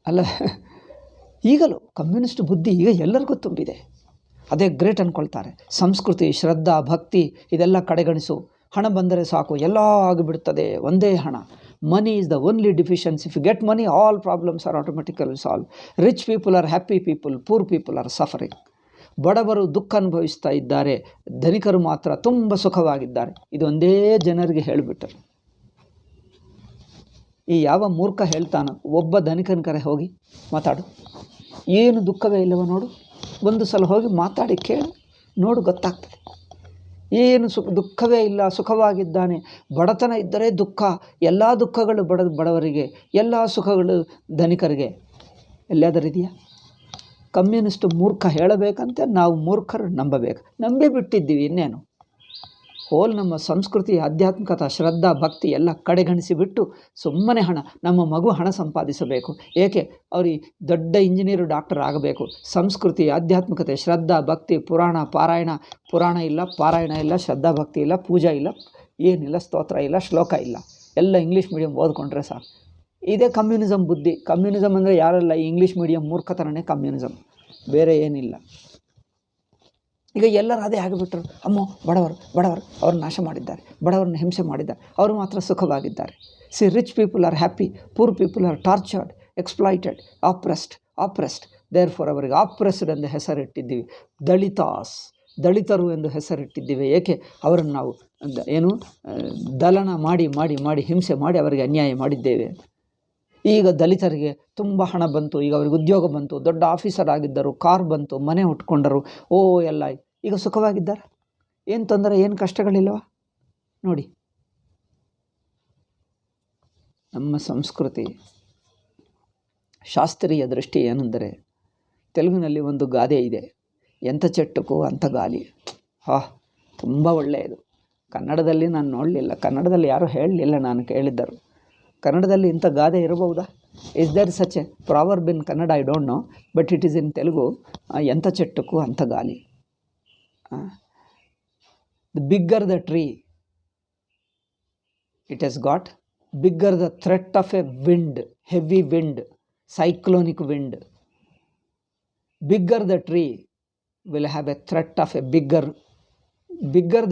ಅಲ್ಲ. ಈಗಲೂ ಕಮ್ಯುನಿಸ್ಟ್ ಬುದ್ಧಿ ಈಗ ಎಲ್ಲರಿಗೂ ತುಂಬಿದೆ. ಅದೇ ಗ್ರೇಟ್ ಅಂದ್ಕೊಳ್ತಾರೆ. ಸಂಸ್ಕೃತಿ, ಶ್ರದ್ಧಾ, ಭಕ್ತಿ ಇದೆಲ್ಲ ಕಡೆಗಣಿಸು. ಹಣ ಬಂದರೆ ಸಾಕು, ಎಲ್ಲ ಆಗಿಬಿಡ್ತದೆ, ಒಂದೇ ಹಣ. Money is the only deficiency. If you get money, all problems are automatically solve. Rich people are happy people, poor people are suffering. ಬಡವರು ದುಃಖ ಅನುಭವಿಸ್ತಾ ಇದ್ದಾರೆ, ಧನಿಕರು ಮಾತ್ರ ತುಂಬ ಸುಖವಾಗಿದ್ದಾರೆ. ಇದು ಒಂದೇ ಜನರಿಗೆ ಹೇಳಿಬಿಟ್ಟರು. ಈ ಯಾವ ಮೂರ್ಖ ಹೇಳ್ತಾನೋ, ಒಬ್ಬ ಧನಿಕನ ಕರೆ ಹೋಗಿ ಮಾತಾಡು, ಏನು ದುಃಖವೇ ಇಲ್ಲವ ನೋಡು, ಒಂದು ಸಲ ಹೋಗಿ ಮಾತಾಡಿ ಕೇಳು, ನೋಡು, ಗೊತ್ತಾಗ್ತದೆ. ಏನು ದುಃಖವೇ ಇಲ್ಲ, ಸುಖವಾಗಿದ್ದಾನೆ. ಬಡತನ ಇದ್ದರೆ ದುಃಖ, ಎಲ್ಲ ದುಃಖಗಳು ಬಡವರಿಗೆ, ಎಲ್ಲ ಸುಖಗಳು ಧನಿಕರಿಗೆ. ಎಲ್ಲಾದರೂ ಇದೆಯಾ? ಕಮ್ಯುನಿಸ್ಟ್ ಮೂರ್ಖ ಹೇಳಬೇಕಂತೆ ನಾವು ಮೂರ್ಖರು ನಂಬಬೇಕು. ನಂಬಿ ಬಿಟ್ಟಿದ್ದೀವಿ. ಇನ್ನೇನು, ಹೋಲ್ ನಮ್ಮ ಸಂಸ್ಕೃತಿ, ಆಧ್ಯಾತ್ಮಿಕತೆ, ಶ್ರದ್ಧಾ, ಭಕ್ತಿ ಎಲ್ಲ ಕಡೆಗಣಿಸಿ ಬಿಟ್ಟು ಸುಮ್ಮನೆ ಹಣ. ನಮ್ಮ ಮಗು ಹಣ ಸಂಪಾದಿಸಬೇಕು, ಏಕೆ ಅವ್ರಿಗೆ ದೊಡ್ಡ ಇಂಜಿನಿಯರು, ಡಾಕ್ಟರ್ ಆಗಬೇಕು. ಸಂಸ್ಕೃತಿ, ಆಧ್ಯಾತ್ಮಿಕತೆ, ಶ್ರದ್ಧಾ, ಭಕ್ತಿ, ಪುರಾಣ ಇಲ್ಲ, ಪಾರಾಯಣ ಇಲ್ಲ, ಶ್ರದ್ಧಾ ಭಕ್ತಿ ಇಲ್ಲ, ಪೂಜಾ ಇಲ್ಲ, ಏನಿಲ್ಲ, ಸ್ತೋತ್ರ ಇಲ್ಲ, ಶ್ಲೋಕ ಇಲ್ಲ, ಎಲ್ಲ ಇಂಗ್ಲೀಷ್ ಮೀಡಿಯಂ ಓದ್ಕೊಂಡ್ರೆ ಸಾಕು. ಇದೇ ಕಮ್ಯುನಿಸಮ್ ಬುದ್ಧಿ. ಕಮ್ಯುನಿಸಮ್ ಅಂದರೆ ಯಾರಲ್ಲ, ಇಂಗ್ಲೀಷ್ ಮೀಡಿಯಂ ಮೂರ್ಖತನನೇ ಕಮ್ಯುನಿಸಮ್, ಬೇರೆ ಏನಿಲ್ಲ. ಈಗ ಎಲ್ಲರೂ ಅದೇ ಆಗಿಬಿಟ್ರು. ಅಮ್ಮೋ ಬಡವರು ಅವ್ರನ್ನ ನಾಶ ಮಾಡಿದ್ದಾರೆ, ಬಡವರನ್ನ ಹಿಂಸೆ ಮಾಡಿದ್ದಾರೆ, ಅವರು ಮಾತ್ರ ಸುಖವಾಗಿದ್ದಾರೆ. See, rich people are happy, poor people are tortured, exploited, oppressed. Therefore ಅವರಿಗೆ ಆಪ್ರೆಸ್ಡ್ ಎಂದು ಹೆಸರಿಟ್ಟಿದ್ದೀವಿ. ದಲಿತರು ಎಂದು ಹೆಸರಿಟ್ಟಿದ್ದೀವಿ. ಏಕೆ? ಅವರನ್ನು ನಾವು ದಲನ ಮಾಡಿ ಹಿಂಸೆ ಮಾಡಿ ಅವರಿಗೆ ಅನ್ಯಾಯ ಮಾಡಿದ್ದೇವೆ. ಈಗ ದಲಿತರಿಗೆ ತುಂಬ ಹಣ ಬಂತು, ಈಗ ಅವ್ರಿಗೆ ಉದ್ಯೋಗ ಬಂತು, ದೊಡ್ಡ ಆಫೀಸರ್ ಆಗಿದ್ದರು, ಕಾರ್ ಬಂತು, ಮನೆ ಉಟ್ಕೊಂಡರು, ಎಲ್ಲ ಈಗ ಸುಖವಾಗಿದ್ದಾರೆ. ಏನು ತೊಂದರೆ, ಏನು ಕಷ್ಟಗಳಿಲ್ಲವ ನೋಡಿ. ನಮ್ಮ ಸಂಸ್ಕೃತಿ ಶಾಸ್ತ್ರೀಯ ದೃಷ್ಟಿ ಏನೆಂದರೆ, ತೆಲುಗಿನಲ್ಲಿ ಒಂದು ಗಾದೆ ಇದೆ, ಎಂಥ ಚೆಟ್ಟಕ್ಕೂ ಅಂಥ ಗಾಲಿ. ತುಂಬ ಒಳ್ಳೆಯದು. ಕನ್ನಡದಲ್ಲಿ ನಾನು ನೋಡಲಿಲ್ಲ, ಕನ್ನಡದಲ್ಲಿ ಯಾರೂ ಹೇಳಲಿಲ್ಲ, ನಾನು ಕೇಳಿದ್ದರು. ಕನ್ನಡದಲ್ಲಿ ಇಂಥ ಗಾದೆ ಇರಬಹುದಾ? Is there such a proverb in Kannada? I don't know, but it is in Telugu. ಎಂಥ ಚೆಟ್ಟಕ್ಕೂ ಅಂಥ ಗಾಲಿ. The bigger the tree, It has got bigger the threat of a wind, heavy wind, cyclonic wind. Bigger the tree will have a threat of a bigger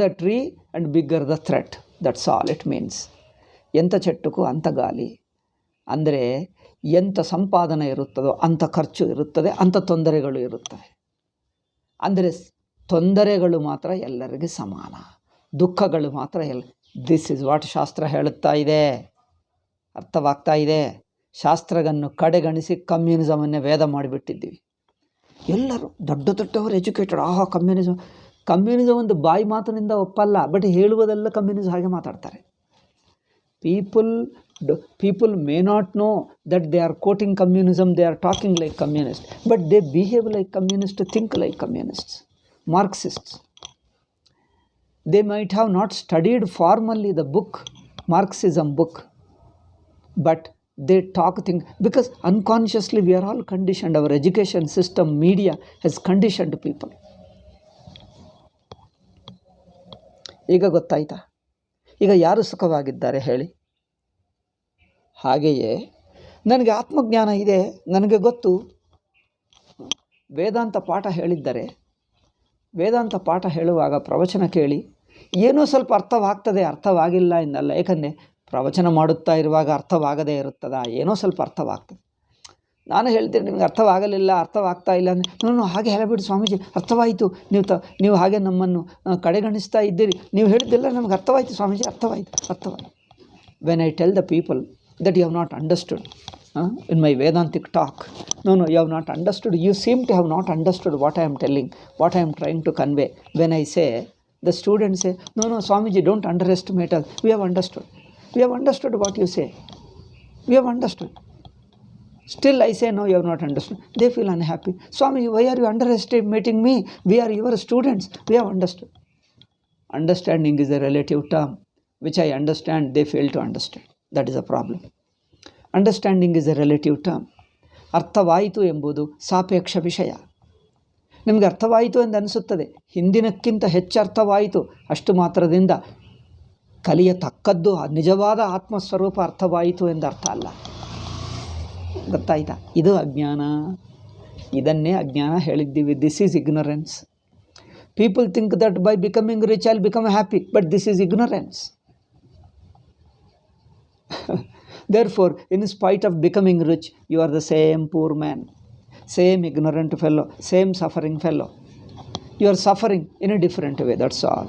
the tree and bigger the threat. That's all it means. ಎಂಥ ಚೆಟ್ಟುಕು ಅಂಥ ಗಾಳಿ. ಅಂದರೆ ಎಂಥ ಸಂಪಾದನೆ ಇರುತ್ತದೋ ಅಂಥ ಖರ್ಚು ಇರುತ್ತದೆ, ಅಂಥ ತೊಂದರೆಗಳು ಇರುತ್ತವೆ. ಅಂದರೆ ತೊಂದರೆಗಳು ಮಾತ್ರ ಎಲ್ಲರಿಗೆ ಸಮಾನ, ದುಃಖಗಳು ಮಾತ್ರ ದಿಸ್ ಇಸ್ ವಾಟ್ ಶಾಸ್ತ್ರ ಹೇಳುತ್ತಾ ಇದೆ. ಅರ್ಥವಾಗ್ತಾ ಇದೆ? ಶಾಸ್ತ್ರವನ್ನು ಕಡೆಗಣಿಸಿ ಕಮ್ಯುನಿಸಮನ್ನೇ ವೇದ ಮಾಡಿಬಿಟ್ಟಿದ್ದೀವಿ. ಎಲ್ಲರೂ ದೊಡ್ಡವರು ಎಜುಕೇಟೆಡ್, ಆಹಾ ಕಮ್ಯುನಿಸಮ್ ಒಂದು ಬಾಯಿ ಮಾತಿನಿಂದ ಒಪ್ಪಲ್ಲ, ಬಟ್ ಹೇಳುವುದೆಲ್ಲ ಕಮ್ಯುನಿಸಮ್ ಹಾಗೆ ಮಾತಾಡ್ತಾರೆ. People may not know that they are quoting communism, they are talking like communists, but they behave like communists, think like communists, Marxists. They might have not studied formally the book, Marxism book, but they think, because unconsciously we are all conditioned. Our education system, media has conditioned people. ಈಗ ಗೊತ್ತಾಯ್ತಾ? ಈಗ ಯಾರು ಸುಖವಾಗಿದ್ದಾರೆ ಹೇಳಿ? ಹಾಗೆಯೇ ನನಗೆ ಆತ್ಮಜ್ಞಾನ ಇದೆ, ನನಗೆ ಗೊತ್ತು. ವೇದಾಂತ ಪಾಠ ಹೇಳಿದ್ದಾರೆ. ವೇದಾಂತ ಪಾಠ ಹೇಳುವಾಗ ಪ್ರವಚನ ಕೇಳಿ ಏನೋ ಸ್ವಲ್ಪ ಅರ್ಥವಾಗ್ತದೆ, ಅರ್ಥವಾಗಿಲ್ಲ ಎಂದಲ್ಲ. ಏಕೆಂದರೆ ಪ್ರವಚನ ಮಾಡುತ್ತಾ ಇರುವಾಗ ಅರ್ಥವಾಗದೇ ಇರುತ್ತದ, ಏನೋ ಸ್ವಲ್ಪ ಅರ್ಥವಾಗ್ತದೆ. ನಾನು ಹೇಳ್ತೀನಿ ನಿಮಗೆ ಅರ್ಥವಾಗಲಿಲ್ಲ, ಅರ್ಥವಾಗ್ತಾ ಇಲ್ಲ ಅಂದರೆ ನಾನು ಹಾಗೆ ಹೇಳಬೇಡಿ ಸ್ವಾಮೀಜಿ, ಅರ್ಥವಾಯಿತು, ನೀವು ಹಾಗೆ ನಮ್ಮನ್ನು ಕಡೆಗಣಿಸ್ತಾ ಇದ್ದೀರಿ, ನೀವು ಹೇಳಿದ್ದೆಲ್ಲ ನಮಗೆ ಅರ್ಥವಾಯಿತು ಸ್ವಾಮೀಜಿ, ಅರ್ಥವಾಯಿತು. When I tell the people that you have not understood in my Vedantic talk, no, you have not understood, you seem to have not understood what I am telling, what I am trying to convey. When I say, the students say, no Swamiji, don't underestimate us, we have understood what you say, we have understood. Still I say, no, you have not understood. They feel unhappy. Swamiji, why are you underestimating me? We are your students, we have understood. Understanding is a relative term, which I understand, they fail to understand. That is a problem. Understanding is a relative term. ಅರ್ಥವಾಯಿತು ಎಂಬುದು ಸಾಪೇಕ್ಷ ವಿಷಯ. ನಿಮಗೆ ಅರ್ಥವಾಯಿತು ಎಂದು ಅನಿಸುತ್ತದೆ, ಹಿಂದಿನಕ್ಕಿಂತ ಹೆಚ್ಚು ಅರ್ಥವಾಯಿತು, ಅಷ್ಟು ಮಾತ್ರದಿಂದ ಕಲಿಯತಕ್ಕದ್ದು ನಿಜವಾದ ಆತ್ಮಸ್ವರೂಪ ಅರ್ಥವಾಯಿತು ಎಂದು ಅರ್ಥ ಅಲ್ಲ. ಗೊತ್ತಾಯ್ತಾ? ಇದು ಅಜ್ಞಾನ. ಇದನ್ನೇ ಅಜ್ಞಾನ ಹೇಳಿದ್ದೀವಿ. This is ignorance. People think that by becoming rich I will become happy, but this is ignorance. Therefore, in spite of becoming rich, you are the same poor man, same ignorant fellow, same suffering fellow. You are suffering in a different way, that's all.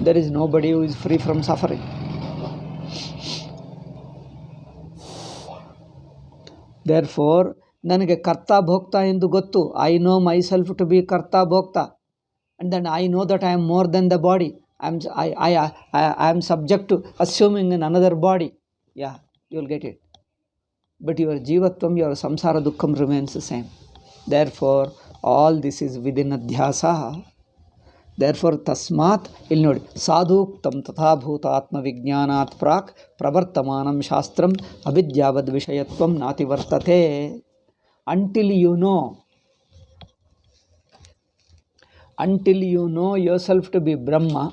There is nobody who is free from suffering. Therefore, ನನಗೆ ಕರ್ತಾ ಭೋಕ್ತಾ ಎಂದು ಗೊತ್ತು. I know myself to be Kurtha ಭೋಕ್ತಾ, and then I know that I am more than the body. I am subject to assuming in another body. Yeah, you will get it. But your jivatvam, your samsara dukkham remains the same. Therefore, all this is within adhyasa. Therefore, tasmat, ಇಲ್ಲಿ ನೋಡಿ, ಸಾಧೂಕ್ತಂ ತಥಾಭೂತ ಆತ್ಮವಿಜ್ಞಾನಾತ್ ಪ್ರಾಕ್ ಪ್ರವರ್ತಮಾನಂ ಶಾಸ್ತ್ರಂ ಅವಿದ್ಯಾವದ್ ವಿಷಯತ್ವಂ ನಾತಿ ವರ್ತತೆ. Until you know yourself to be Brahma,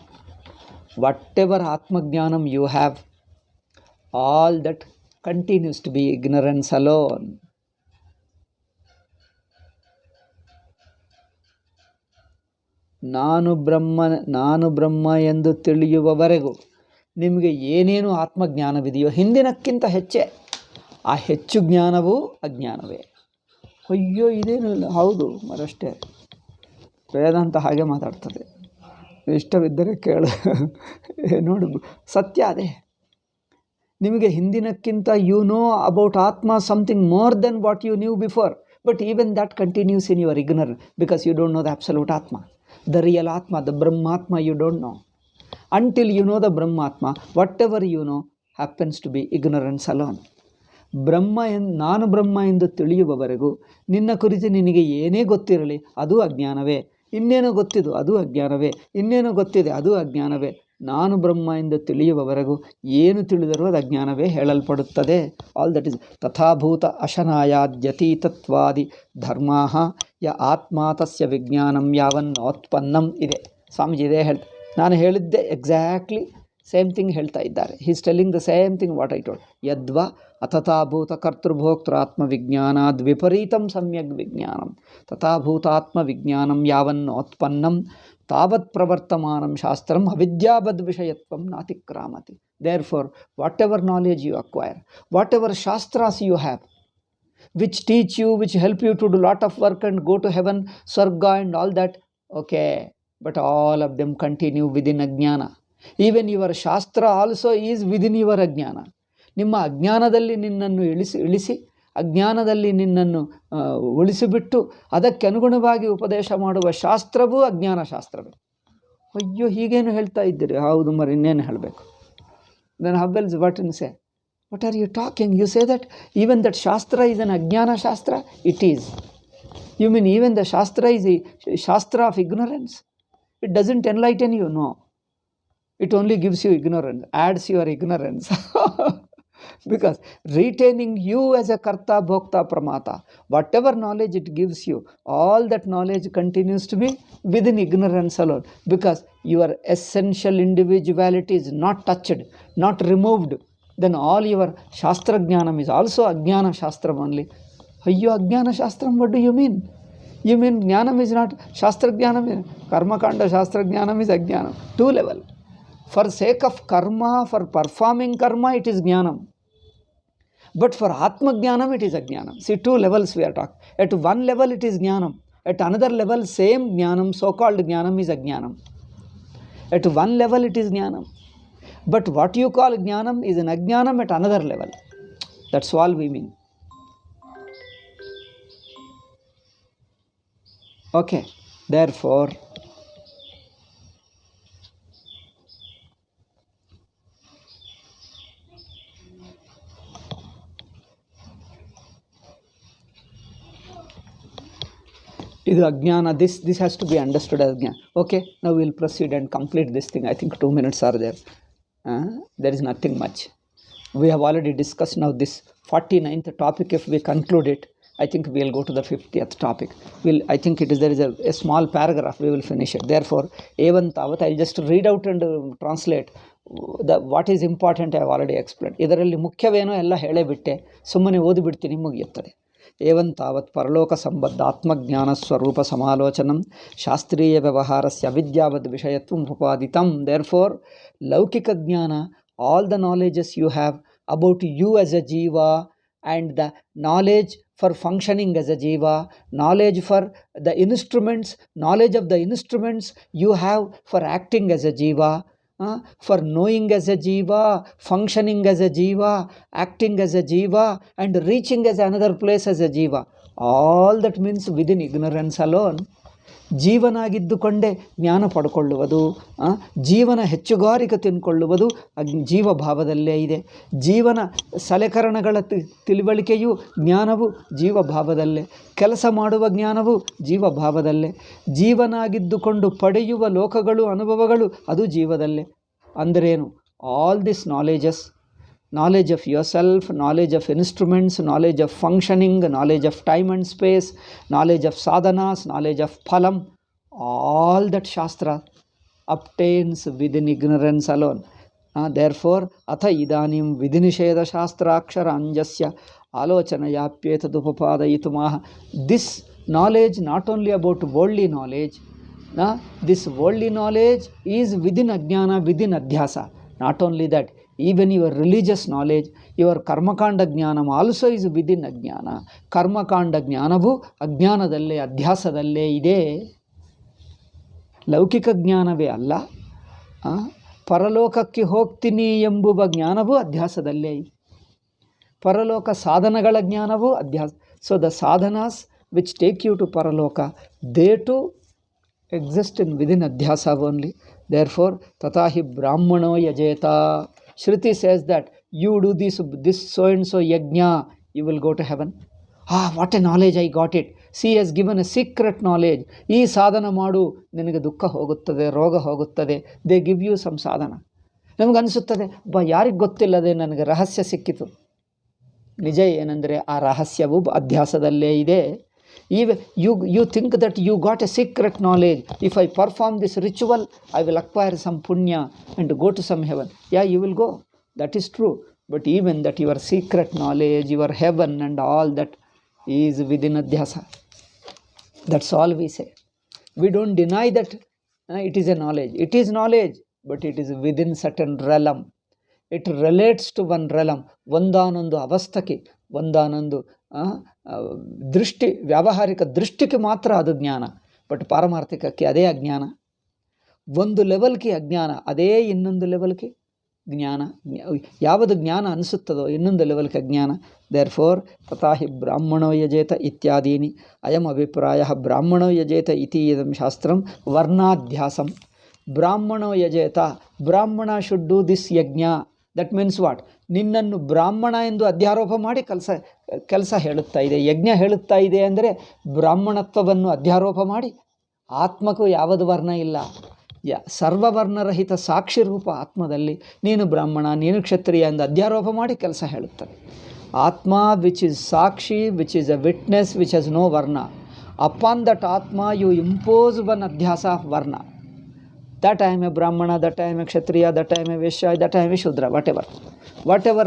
whatever Atmajnanam you have, all that continues to be ignorance alone. ನಾನು ಬ್ರಹ್ಮ ಎಂದು ತಿಳಿಯುವವರೆಗೂ ನಿಮಗೆ ಏನೇನು ಆತ್ಮಜ್ಞಾನವಿದೆಯೋ ಹಿಂದಿನಕ್ಕಿಂತ ಹೆಚ್ಚೇ, ಆ ಹೆಚ್ಚು ಜ್ಞಾನವೂ ಅಜ್ಞಾನವೇ. ಅಯ್ಯೋ ಇದೇನಿಲ್ಲ, ಹೌದು ಮರಷ್ಟೇ. ವೇದಾಂತ ಹಾಗೆ ಮಾತಾಡ್ತದೆ. ಇಷ್ಟವಿದ್ದರೆ ಕೇಳು, ನೋಡು, ಸತ್ಯ ಅದೇ. ನಿಮಗೆ ಹಿಂದಿನಕ್ಕಿಂತ you know about Atma something more than what you knew before, but even that continues in your ignorance, because you don't know the absolute Atma, the real Atma, the Brahmatma you don't know. Until you know the Brahmatma, whatever you know happens to be ignorance alone. ನಾನು ಬ್ರಹ್ಮ ಎಂದು ತಿಳಿಯುವವರೆಗೂ ನಿನ್ನ ಕುರಿತು ನಿನಗೆ ಏನೇ ಗೊತ್ತಿರಲಿ ಅದು ಅಜ್ಞಾನವೇ. ಇನ್ನೇನೋ ಗೊತ್ತಿದ್ದು ಅದು ಅಜ್ಞಾನವೇ, ಇನ್ನೇನೋ ಗೊತ್ತಿದೆ ಅದು ಅಜ್ಞಾನವೇ. ನಾನು ಬ್ರಹ್ಮ ಎಂದು ತಿಳಿಯುವವರೆಗೂ ಏನು ತಿಳಿದರೂ ಅದು ಅಜ್ಞಾನವೇ ಹೇಳಲ್ಪಡುತ್ತದೆ. ಆಲ್ ದಟ್ ಇಸ್ ತಥಾಭೂತ ಅಶನಾಯಾದ್ಯತೀತತ್ವಾದಿ ಧರ್ಮಾ ಯ ಆತ್ಮ ತಸ್ಯ ವಿಜ್ಞಾನಂ ಯಾವನ್ನೋತ್ಪನ್ನಂ ಇದೆ. ಸ್ವಾಮೀಜಿ ಇದೇ ಹೇಳ್ತಾರೆ. ನಾನು ಹೇಳಿದ್ದೆ ಎಕ್ಸಾಕ್ಟ್ಲಿ ಸೇಮ್ ಥಿಂಗ್ ಹೇಳ್ತಾ ಇದ್ದಾರೆ. He is telling the same thing what I told. ಯದ್ವಾ ಅಥತಾಭೂತ ಕರ್ತೃಭೋಕ್ತೃ ವಿಜ್ಞಾನಾದ್ ವಿಪರೀತಂ ಸಮ್ಯಗ್ ವಿಜ್ಞಾನಂ ತಥಾಭೂತಾತ್ಮ ವಿಜ್ಞಾನಂ ಯಾವನ್ನೋತ್ಪನ್ನಂ ತಾವತ್ ಪ್ರವರ್ತಮಾನಂ ಶಾಸ್ತ್ರಂ ಅವಿದ್ಯಾಬದ್ ವಿಷಯತ್ವಂ ನಾತಿಕ್ರಾಮತಿ. Therefore, whatever knowledge you acquire, whatever shastras you have, which teach you, which help you to do lot of work and go to heaven, Swarga and all that, okay, but all of them continue within Ajnana. Even your Shastra also is within your Ajnana. ನಿಮ್ಮ ಅಜ್ಞಾನದಲ್ಲಿ ನಿನ್ನನ್ನು ಇಳಿಸಿ ಅಜ್ಞಾನದಲ್ಲಿ ನಿನ್ನನ್ನು ಉಳಿಸಿಬಿಟ್ಟು ಅದಕ್ಕೆ ಅನುಗುಣವಾಗಿ ಉಪದೇಶ ಮಾಡುವ ಶಾಸ್ತ್ರವೂ ಅಜ್ಞಾನ ಶಾಸ್ತ್ರವೇ. ಅಯ್ಯೋ, ಹೀಗೇನು ಹೇಳ್ತಾ ಇದ್ದೀರಿ? ಹೌದು ಮರಿ, ಇನ್ನೇನು ಹೇಳಬೇಕು? Then how else what you say? What are you talking? You say that even that Shastra is an Ajnana Shastra? It is. You mean even the Shastra is a Shastra of ignorance? It doesn't enlighten you, no. It only gives you ignorance, adds your ignorance. Because retaining you as a Karta, Bhokta, Pramata, whatever knowledge it gives you, all that knowledge continues to be within ignorance alone. Because your essential individuality is not touched, not removed. Then all your Shastra Jnanam is also Ajnana Shastra only. Ayyo, Ajnana Shastram, what do you mean? You mean Jnanam is not Shastra Jnanam? Karma Kanda Shastra Jnanam is Ajnanam. 2 level. For sake of karma, for performing karma, it is Jnanam. But for Atma Jnanam, it is Ajnanam. See, 2 levels we are talking. At one level, it is Jnanam. At another level, same Jnanam, so-called Jnanam, is Ajnanam. At one level, it is Jnanam. But what you call Jnanam is an Ajnanam at another level. That's all we mean. Okay. Therefore, ಇದು ಅಜ್ಞಾನ. This has to be understood as Jnana. Okay, now we'll proceed and complete this thing. I think 2 minutes are there. There is nothing much. We have already discussed now this 49th topic. If we conclude it, I think we'll go to the 50th topic. I think there is a small paragraph. We will finish it. Therefore, evan tavat, I'll just read out and translate. What is important I have already explained. ಇದರಲ್ಲಿ ಮುಖ್ಯವೇನೋ ಎಲ್ಲ ಹೇಳೇ ಬಿಟ್ಟೆ, ಸುಮ್ಮನೆ ಓದಿಬಿಡ್ತೀನಿ, ಮುಗಿಯುತ್ತದೆ. एवं तावत् परलोक संबद्ध आत्मज्ञान स्वरूप समालोचनम शास्त्रीय व्यवहारस्य अविद्यावद् विषयत्वम् उपादितं. Therefore, लौकिक ज्ञान, all the knowledges you have about you as a jiva, and the knowledge for functioning as a jiva, knowledge for the instruments, knowledge of the instruments you have for acting as a jiva, for knowing as a jiva, functioning as a jiva, acting as a jiva, and reaching as another place as a jiva. All that means within ignorance alone. ಜೀವನಾಗಿದ್ದುಕೊಂಡೇ ಜ್ಞಾನ ಪಡ್ಕೊಳ್ಳುವುದು, ಜೀವನ ಹೆಚ್ಚುಗಾರಿಕೆ ತಿನ್ಕೊಳ್ಳುವುದು ಜೀವಭಾವದಲ್ಲೇ ಇದೆ. ಜೀವನ ಸಲಕರಣಗಳ ತಿಳುವಳಿಕೆಯು ಜ್ಞಾನವು ಜೀವಭಾವದಲ್ಲೇ, ಕೆಲಸ ಮಾಡುವ ಜ್ಞಾನವು ಜೀವಭಾವದಲ್ಲೇ, ಜೀವನಾಗಿದ್ದುಕೊಂಡು ಪಡೆಯುವ ಲೋಕಗಳು ಅನುಭವಗಳು ಅದು ಜೀವದಲ್ಲೇ. ಅಂದರೇನು? All this knowledges, knowledge of yourself, knowledge of instruments, knowledge of functioning, knowledge of time and space, knowledge of sadhanas, knowledge of phalam, all that Shastra obtains within ignorance alone. Therefore, atha idanim vidinisheda shastra akshara anjasya alochanayaapyetadupapadayitumah. This knowledge, not only about worldly knowledge, this worldly knowledge is within Ajnana, within Adhyasa. Not only that, even your religious knowledge, your Karmakanda Jnanam also is within Ajnana. Karmakanda Jnanavu Ajnanadalle, Adhyasadalle ide. Laukika Jnanave alla, Paralokakki ಹೋಗ್ತೀನಿ ಎಂಬುವ ಜ್ಞಾನವು ಅಧ್ಯಾಸದಲ್ಲೇ. ಪರಲೋಕ ಸಾಧನಗಳ ಜ್ಞಾನವು ಅಧ್ಯಾಸ. So the sadhanas which take you to Paraloka, they too exist within Adhyasa only. Therefore, tatahi brahmano yajeta. Shruti says that you do this so and so yajna, you will go to heaven. What a knowledge I got it. She has given a secret knowledge. ಈ ಸಾಧನ ಮಾಡು, ನಿನಗೆ ದುಃಖ ಹೋಗುತ್ತದೆ, ರೋಗ ಹೋಗುತ್ತದೆ. They give you some ಸಾಧನ. ನಮಗನ್ನಿಸುತ್ತದೆ, ಯಾರಿಗೆ ಗೊತ್ತಿಲ್ಲದೆ ನನಗೆ ರಹಸ್ಯ ಸಿಕ್ಕಿತು. ನಿಜ ಏನೆಂದರೆ ಆ ರಹಸ್ಯವು ಅಧ್ಯಾಸದಲ್ಲೇ ಇದೆ. Even you think that you got a secret knowledge. If I perform this ritual, I will acquire some punya and go to some heaven. Yeah, you will go. That is true. But even that your secret knowledge, your heaven and all that is within Adhyasa. That's all we say. We don't deny that it is a knowledge. It is knowledge, but it is within certain realm. It relates to one realm. ಒಂದಾನೊಂದು ಅವಸ್ಥಕ್ಕೆ, ಒಂದಾನೊಂದು ದೃಷ್ಟಿ, ವ್ಯಾವಹಾರಿಕ ದೃಷ್ಟಿಗೆ ಮಾತ್ರ ಅದು ಜ್ಞಾನ. But ಪಾರಮಾರ್ಥಿಕಕ್ಕೆ ಅದೇ ಅಜ್ಞಾನ. ಒಂದು ಲೆವೆಲ್ಗೆ ಅಜ್ಞಾನ, ಅದೇ ಇನ್ನೊಂದು ಲೆವೆಲ್ಗೆ ಜ್ಞಾನ. ಯಾವುದು ಜ್ಞಾನ ಅನಿಸುತ್ತದೋ ಇನ್ನೊಂದು ಲೆವೆಲ್ಗೆ ಅಜ್ಞಾನ. ದೇರ್ ಫೋರ್ ತಥಾ ಹಿ ಬ್ರಾಹ್ಮಣೋ ಯಜೇತ ಇತ್ಯಾದೀನಿ ಅಯಂ ಅಭಿಪ್ರಾಯ ಬ್ರಾಹ್ಮಣೋ ಯಜೇತ ಇತಿ ಇದಂ ಶಾಸ್ತ್ರಂ ವರ್ಣಾಧ್ಯಾಸಂ. ಬ್ರಾಹ್ಮಣೋ ಯಜೇತ, ಬ್ರಾಹ್ಮಣ ಶುಡ್ ಡೂ ದಿಸ್ ಯಜ್ಞ. That means what? ನಿನ್ನನ್ನು ಬ್ರಾಹ್ಮಣ ಎಂದು ಅಧ್ಯಾರೋಪ ಮಾಡಿ ಕೆಲಸ ಹೇಳುತ್ತಾ ಇದೆ, ಯಜ್ಞ ಹೇಳುತ್ತಾ ಇದೆ. ಅಂದರೆ ಬ್ರಾಹ್ಮಣತ್ವವನ್ನು ಅಧ್ಯಾರೋಪ ಮಾಡಿ, ಆತ್ಮಕ್ಕೂ ಯಾವುದು ವರ್ಣ ಇಲ್ಲ, ಸರ್ವವರ್ಣರಹಿತ ಸಾಕ್ಷಿ ರೂಪ ಆತ್ಮದಲ್ಲಿ ನೀನು ಬ್ರಾಹ್ಮಣ, ನೀನು ಕ್ಷತ್ರಿಯ ಎಂದು ಅಧ್ಯಾರೋಪ ಮಾಡಿ ಕೆಲಸ ಹೇಳುತ್ತದೆ. Atma which is sakshi, which is a witness, which has no varna. Upon that atma you impose one adhyasa of varna. That I am a Brahmana, that I am a Kshatriya, that I am a Vaishya, that I am a Shudra, whatever. Whatever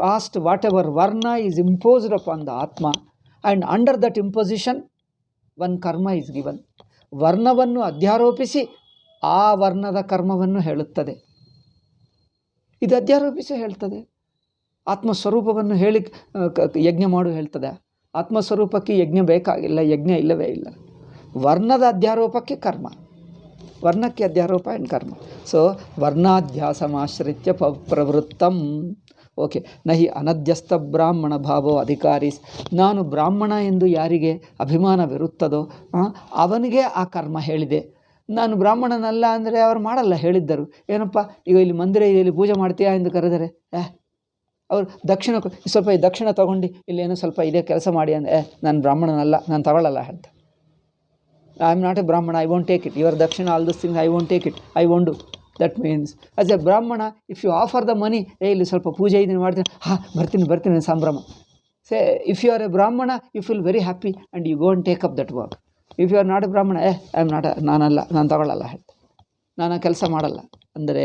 caste, whatever Varna is imposed upon the Atma, and under that imposition, one karma is given. ವರ್ಣವನ್ನು ಅಧ್ಯಾರೋಪಿಸಿ ಆ ವರ್ಣದ ಕರ್ಮವನ್ನು ಹೇಳುತ್ತದೆ. ಇದು ಅಧ್ಯಾರೋಪಿಸಿ ಹೇಳ್ತದೆ. ಆತ್ಮಸ್ವರೂಪವನ್ನು ಹೇಳಿ ಯಜ್ಞ ಮಾಡು ಹೇಳ್ತದೆ. ಆತ್ಮಸ್ವರೂಪಕ್ಕೆ ಯಜ್ಞ ಬೇಕಾಗಿಲ್ಲ, ಯಜ್ಞ ಇಲ್ಲವೇ ಇಲ್ಲ. ವರ್ಣದ ಅಧ್ಯಾರೋಪಕ್ಕೆ ಕರ್ಮ, ವರ್ಣಕ್ಕೆ ಅಧ್ಯಾರೋಪ ಆ್ಯಂಡ್ ಕರ್ಮ. ಸೊ ವರ್ಣಾಧ್ಯಾಸಮಾಶ್ರಿತ್ಯ ಪ್ರವೃತ್ತಂ. ಓಕೆ. ನಹಿ ಅನಧ್ಯಸ್ಥ ಬ್ರಾಹ್ಮಣ ಭಾವೋ ಅಧಿಕಾರಿ. ನಾನು ಬ್ರಾಹ್ಮಣ ಎಂದು ಯಾರಿಗೆ ಅಭಿಮಾನವಿರುತ್ತದೋ ಅವನಿಗೆ ಆ ಕರ್ಮ ಹೇಳಿದೆ. ನಾನು ಬ್ರಾಹ್ಮಣನಲ್ಲ ಅಂದರೆ ಅವರು ಮಾಡಲ್ಲ. ಹೇಳಿದ್ದರು ಏನಪ್ಪ, ಈಗ ಇಲ್ಲಿ ಮಂದಿರ ಇಲ್ಲಿ ಪೂಜೆ ಮಾಡ್ತೀಯಾ ಎಂದು ಕರೆದರೆ ಅವರು ದಕ್ಷಿಣ ಸ್ವಲ್ಪ ದಕ್ಷಿಣ ತೊಗೊಂಡು ಇಲ್ಲೇನೋ ಸ್ವಲ್ಪ ಇದೇ ಕೆಲಸ ಮಾಡಿ ಅಂದರೆ ನಾನು ಬ್ರಾಹ್ಮಣನಲ್ಲ, ನಾನು ತಗೊಳ್ಳಲ್ಲ ಅಂತ. I am not a Brahmana, I won't take it. Your dakshina, all those things, I won't take it. I won't do. That means, as a Brahmana, if you offer the money, ಇಲ್ಲಿ ಸ್ವಲ್ಪ ಪೂಜೆ ಇದನ್ನು ಮಾಡ್ತೀನಿ, ಬರ್ತೀನಿ ಸಂಭ್ರಮ. Say, if you are a Brahmana, you feel very happy and you go and take up that work. If you are not a Brahmana, I am not a, ನಾನಲ್ಲ, ನಾನು ತಗೊಳ್ಳಲ್ಲ ಹೇಳ್ತೆ, ನಾನು ಆ ಕೆಲಸ ಮಾಡಲ್ಲ. ಅಂದರೆ